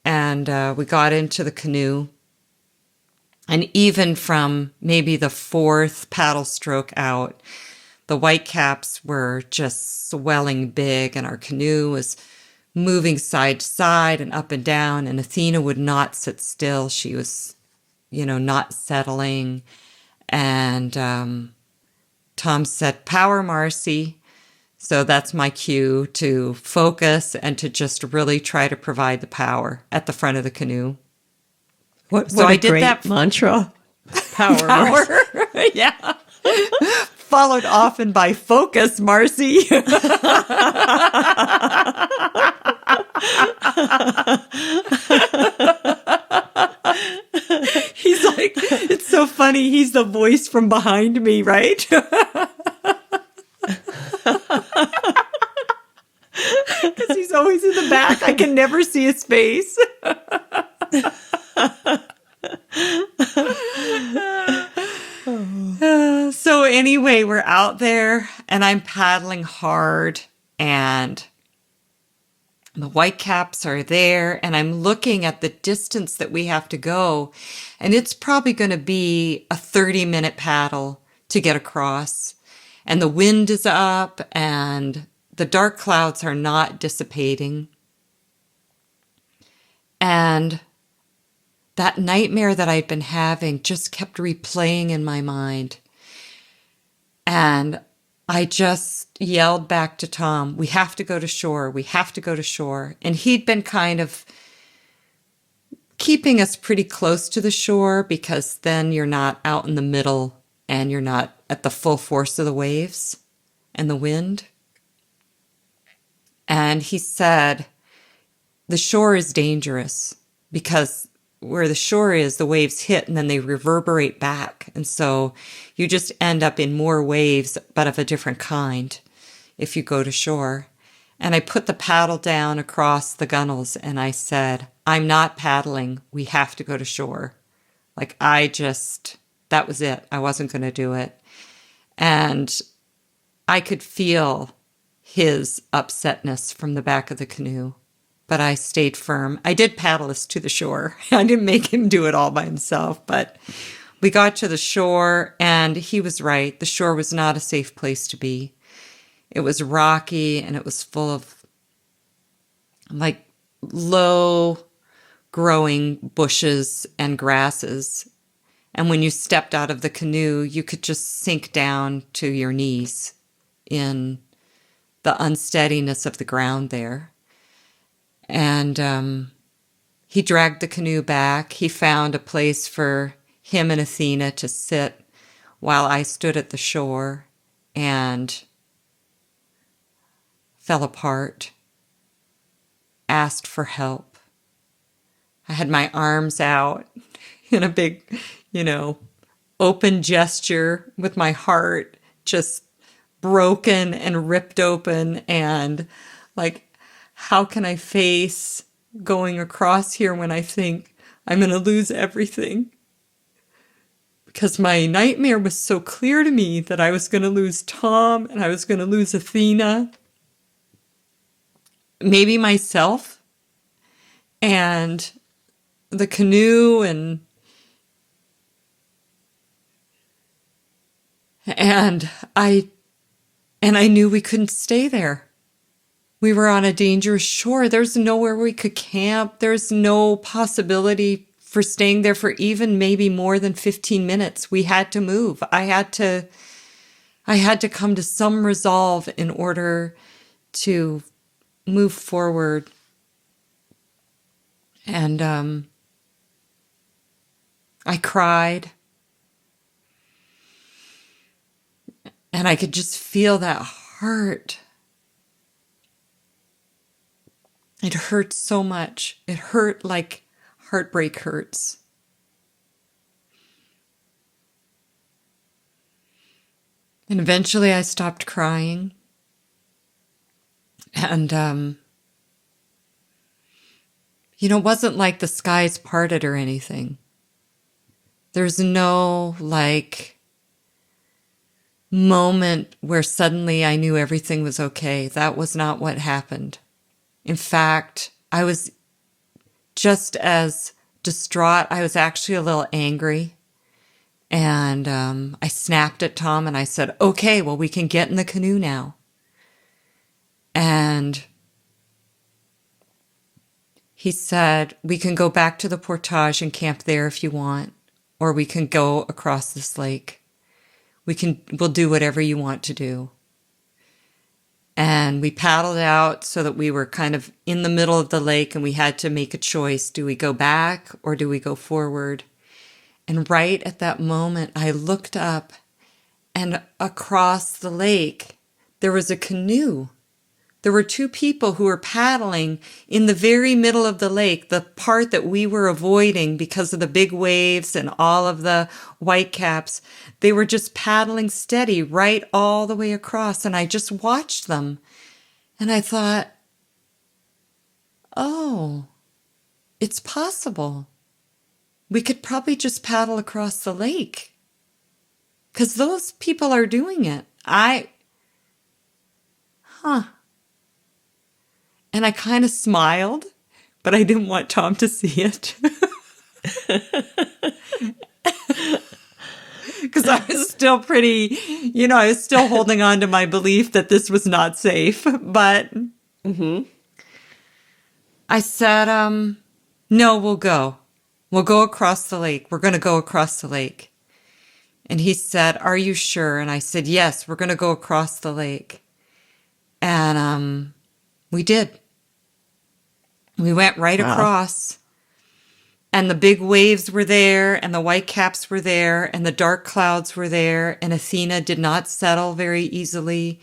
we got into the canoe. And even from maybe the 4th paddle stroke out, the whitecaps were just swelling big, and our canoe was moving side to side and up and down, and Athena would not sit still. She was, not settling. And Tom said, "Power, Mar'ce." So that's my cue to focus and to just really try to provide the power at the front of the canoe. What So a I did great that mantra. Power. Mar'ce. Yeah. Followed often by "Focus, Mar'ce." He's like, it's so funny. He's the voice from behind me, right? Because he's always in the back. I can never see his face. So anyway, we're out there and I'm paddling hard, and the whitecaps are there, and I'm looking at the distance that we have to go, and it's probably going to be a 30-minute paddle to get across. And the wind is up and the dark clouds are not dissipating. And that nightmare that I'd been having just kept replaying in my mind. And I just yelled back to Tom, "We have to go to shore. We have to go to shore." And he'd been kind of keeping us pretty close to the shore, because then you're not out in the middle and you're not at the full force of the waves and the wind. And he said, "The shore is dangerous because where the shore is, the waves hit and then they reverberate back. And so you just end up in more waves, but of a different kind if you go to shore." And I put the paddle down across the gunnels and I said, "I'm not paddling. We have to go to shore." Like that was it. I wasn't going to do it. And I could feel his upsetness from the back of the canoe. But I stayed firm. I did paddle us to the shore. I didn't make him do it all by himself, but we got to the shore, and he was right. The shore was not a safe place to be. It was rocky, and it was full of like low growing bushes and grasses. And when you stepped out of the canoe, you could just sink down to your knees in the unsteadiness of the ground there. And he dragged the canoe back. He found a place for him and Athena to sit while I stood at the shore and fell apart, asked for help. I had my arms out in a big, open gesture with my heart just broken and ripped open, and like, how can I face going across here when I think I'm going to lose everything? Because my nightmare was so clear to me that I was going to lose Tom and I was going to lose Athena, maybe myself, and the canoe, and And I knew we couldn't stay there. We were on a dangerous shore. There's nowhere we could camp. There's no possibility for staying there for even maybe more than 15 minutes. We had to move. I had to come to some resolve in order to move forward. And I cried. And I could just feel that hurt. It hurt so much. It hurt like heartbreak hurts. And eventually I stopped crying. And, it wasn't like the skies parted or anything. There's no, moment where suddenly I knew everything was okay. That was not what happened. In fact, I was just as distraught. I was actually a little angry. And I snapped at Tom and I said, okay, well, we can get in the canoe now. And he said, we can go back to the portage and camp there if you want, or we can go across this lake. We'll do whatever you want to do. And we paddled out so that we were kind of in the middle of the lake and we had to make a choice. Do we go back or do we go forward? And right at that moment, I looked up and across the lake, there was a canoe. There were two people who were paddling in the very middle of the lake, the part that we were avoiding because of the big waves and all of the whitecaps. They were just paddling steady right all the way across, and I just watched them. And I thought, oh, it's possible. We could probably just paddle across the lake because those people are doing it. And I kind of smiled, but I didn't want Tom to see it. Because I was still I was still holding on to my belief that this was not safe. But I said, no, we'll go. We'll go across the lake. We're going to go across the lake. And he said, are you sure? And I said, yes, we're going to go across the lake. And we did. We went right across, and the big waves were there, and the white caps were there, and the dark clouds were there, and Athena did not settle very easily.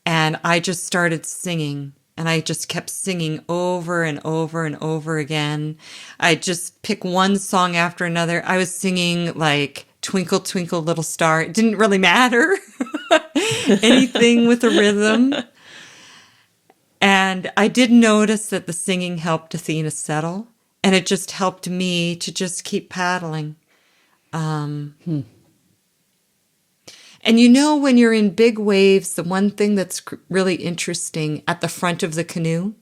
And I just started singing, and I just kept singing over and over and over again. I just picked one song after another. I was singing like Twinkle, Twinkle, Little Star. It didn't really matter. Anything with a rhythm. And I did notice that the singing helped Athena settle, and it just helped me to just keep paddling. And when you're in big waves, the one thing that's really interesting at the front of the canoe,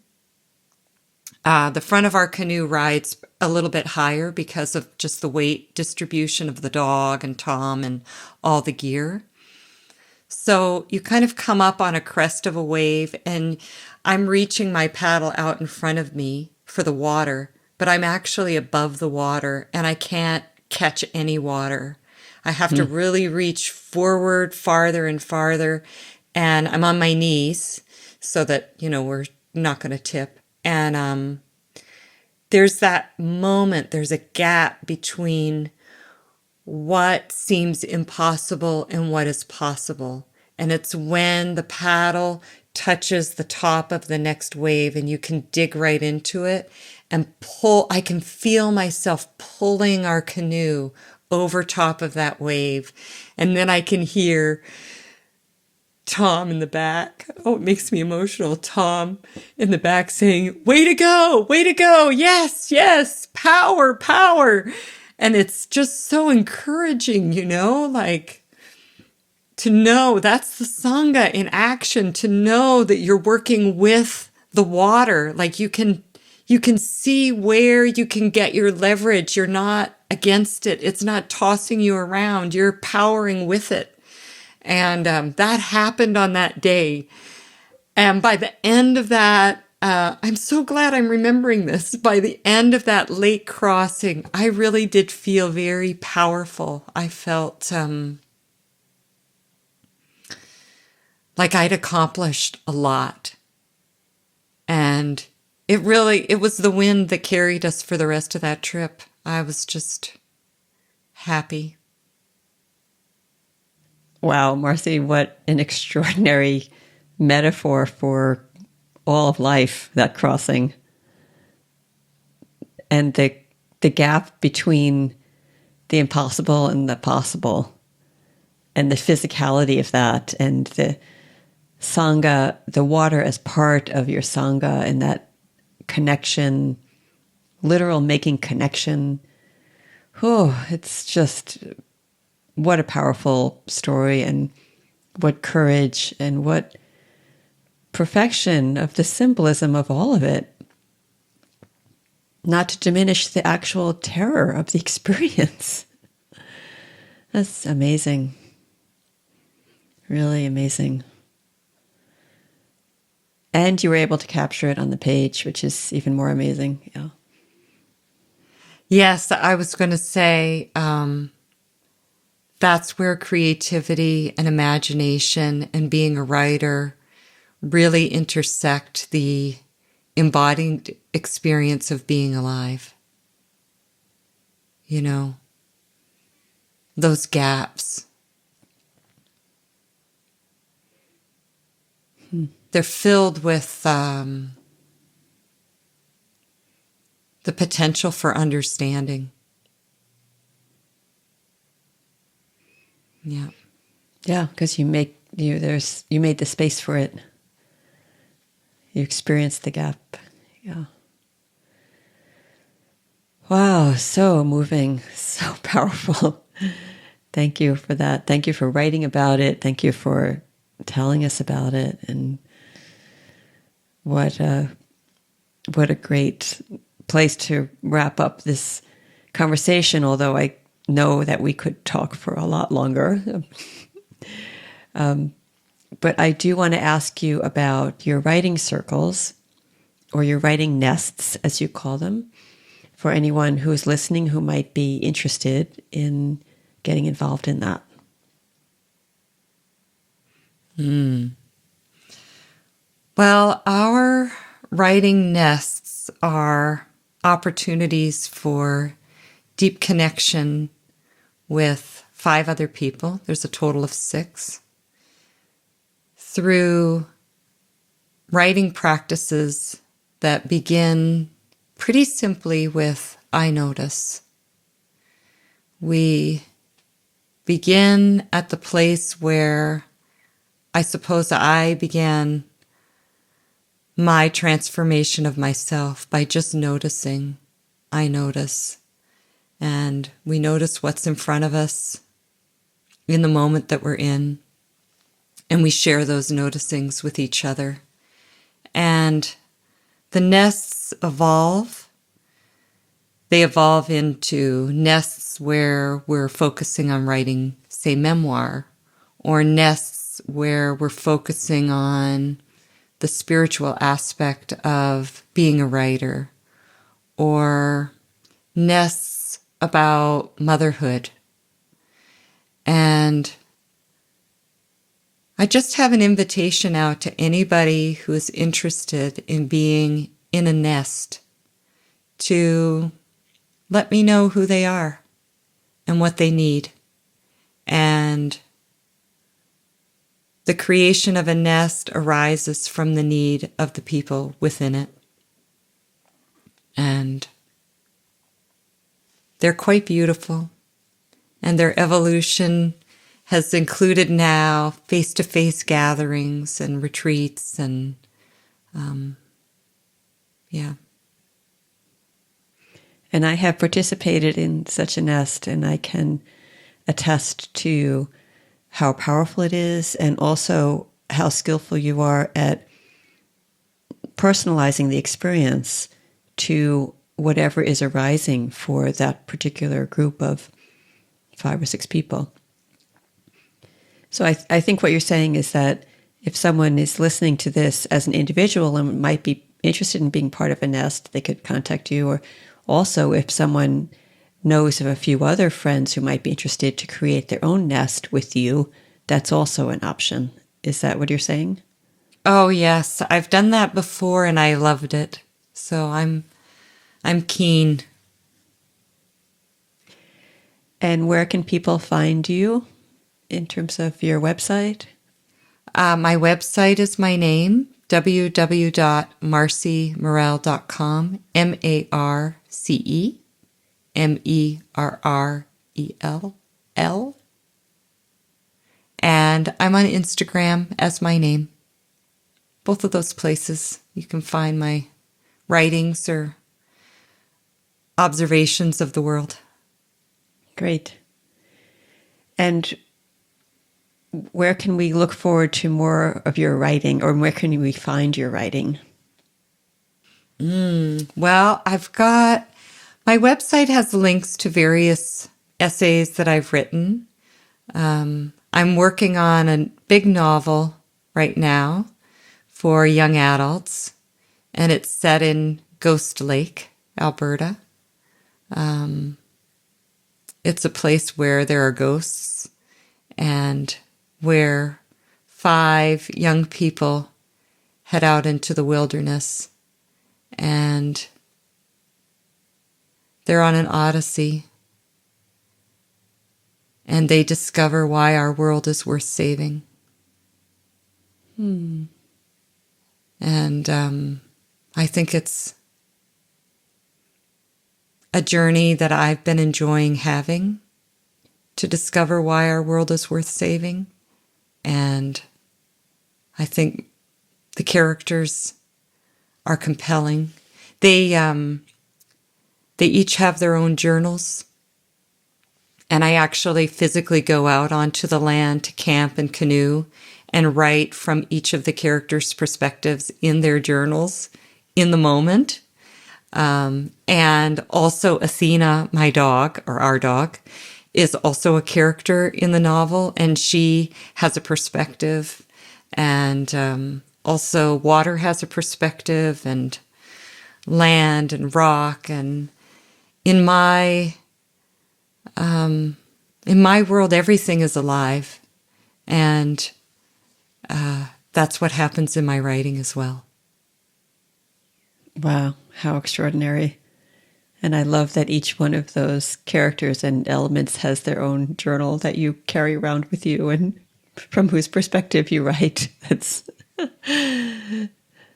the front of our canoe rides a little bit higher because of just the weight distribution of the dog and Tom and all the gear. So you kind of come up on a crest of a wave, and I'm reaching my paddle out in front of me for the water, but I'm actually above the water and I can't catch any water. I have to really reach forward farther and farther, and I'm on my knees so that, we're not going to tip. And there's that moment, there's a gap between what seems impossible and what is possible. And it's when the paddle touches the top of the next wave and you can dig right into it and pull. I can feel myself pulling our canoe over top of that wave. And then I can hear Tom in the back. Oh, it makes me emotional. Tom in the back saying, way to go, yes, yes, power, power. And it's just so encouraging, to know that's the Sangha in action, to know that you're working with the water. Like you can see where you can get your leverage. You're not against it. It's not tossing you around. You're powering with it. And that happened on that day. And by the end of that, I'm so glad I'm remembering this. By the end of that lake crossing, I really did feel very powerful. I felt like I'd accomplished a lot. And it was the wind that carried us for the rest of that trip. I was just happy. Wow, Marcy, what an extraordinary metaphor for all of life, that crossing. And the gap between the impossible and the possible, and the physicality of that, and the Sangha, the water as part of your Sangha, and that connection, literal making connection. Oh, it's just, what a powerful story, and what courage, and what perfection of the symbolism of all of it. Not to diminish the actual terror of the experience. That's amazing. Really amazing. And you were able to capture it on the page, which is even more amazing. Yeah. Yes, I was going to say that's where creativity and imagination and being a writer really intersect the embodied experience of being alive. You know, those gaps. They're filled with the potential for understanding. Yeah. Yeah, because you made the space for it. You experienced the gap. Yeah. Wow, so moving, so powerful. Thank you for that. Thank you for writing about it. Thank you for telling us about it. And what a great place to wrap up this conversation, although I know that we could talk for a lot longer. But I do want to ask you about your writing circles, or your writing nests, as you call them, for anyone who is listening who might be interested in getting involved in that. Well, our writing nests are opportunities for deep connection with 5 other people. There's a total of 6. Through writing practices that begin pretty simply with I notice. We begin at the place where I suppose I began my transformation of myself by just noticing. I notice. And we notice what's in front of us in the moment that we're in. And we share those noticings with each other. And the nests evolve. They evolve into nests where we're focusing on writing, say, memoir, or nests where we're focusing on the spiritual aspect of being a writer, or nests about motherhood. And I just have an invitation out to anybody who is interested in being in a nest to let me know who they are and what they need. And the creation of a nest arises from the need of the people within it. And they're quite beautiful. And their evolution has included now face-to-face gatherings and retreats and, yeah. And I have participated in such a nest, and I can attest to how powerful it is, and also how skillful you are at personalizing the experience to whatever is arising for that particular group of 5 or 6 people. So I think what you're saying is that if someone is listening to this as an individual and might be interested in being part of a nest, they could contact you. Or also, if someone knows of a few other friends who might be interested to create their own nest with you, that's also an option. Is that what you're saying? Oh, yes. I've done that before and I loved it. So I'm keen. And where can people find you in terms of your website? My website is my name, www.marcemerrell.com, MarceMerrell. And I'm on Instagram as my name. Both of those places you can find my writings or observations of the world. Great. And where can we look forward to more of your writing, or where can we find your writing? Well, my website has links to various essays that I've written. I'm working on a big novel right now for young adults, and it's set in Ghost Lake, Alberta. It's a place where there are ghosts and where 5 young people head out into the wilderness, and they're on an odyssey, and they discover why our world is worth saving. And I think it's a journey that I've been enjoying having to discover why our world is worth saving. And I think the characters are compelling. They each have their own journals. And I actually physically go out onto the land to camp and canoe and write from each of the characters' perspectives in their journals in the moment. And also Athena, my dog, or our dog, is also a character in the novel, and she has a perspective. And also water has a perspective, and land and rock. And in my world, everything is alive. And that's what happens in my writing as well. Wow, how extraordinary. And I love that each one of those characters and elements has their own journal that you carry around with you and from whose perspective you write. That's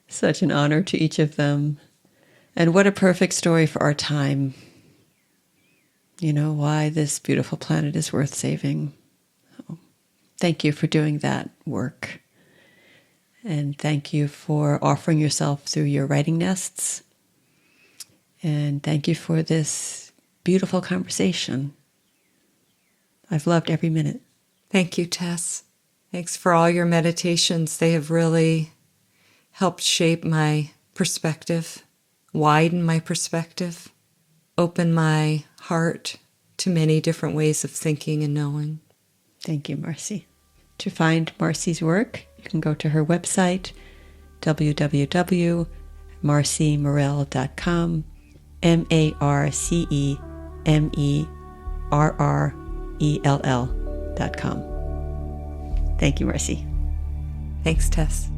such an honor to each of them. And what a perfect story for our time. You know, why this beautiful planet is worth saving. So, thank you for doing that work. And thank you for offering yourself through your writing nests. And thank you for this beautiful conversation. I've loved every minute. Thank you, Tess. Thanks for all your meditations. They have really helped shape my perspective, widen my perspective, open my heart to many different ways of thinking and knowing. Thank you, Mar'ce. To find Mar'ce's work, you can go to her website, www.marcemerrell.com, MarceMerrell.com. Thank you, Mar'ce. Thanks, Tess.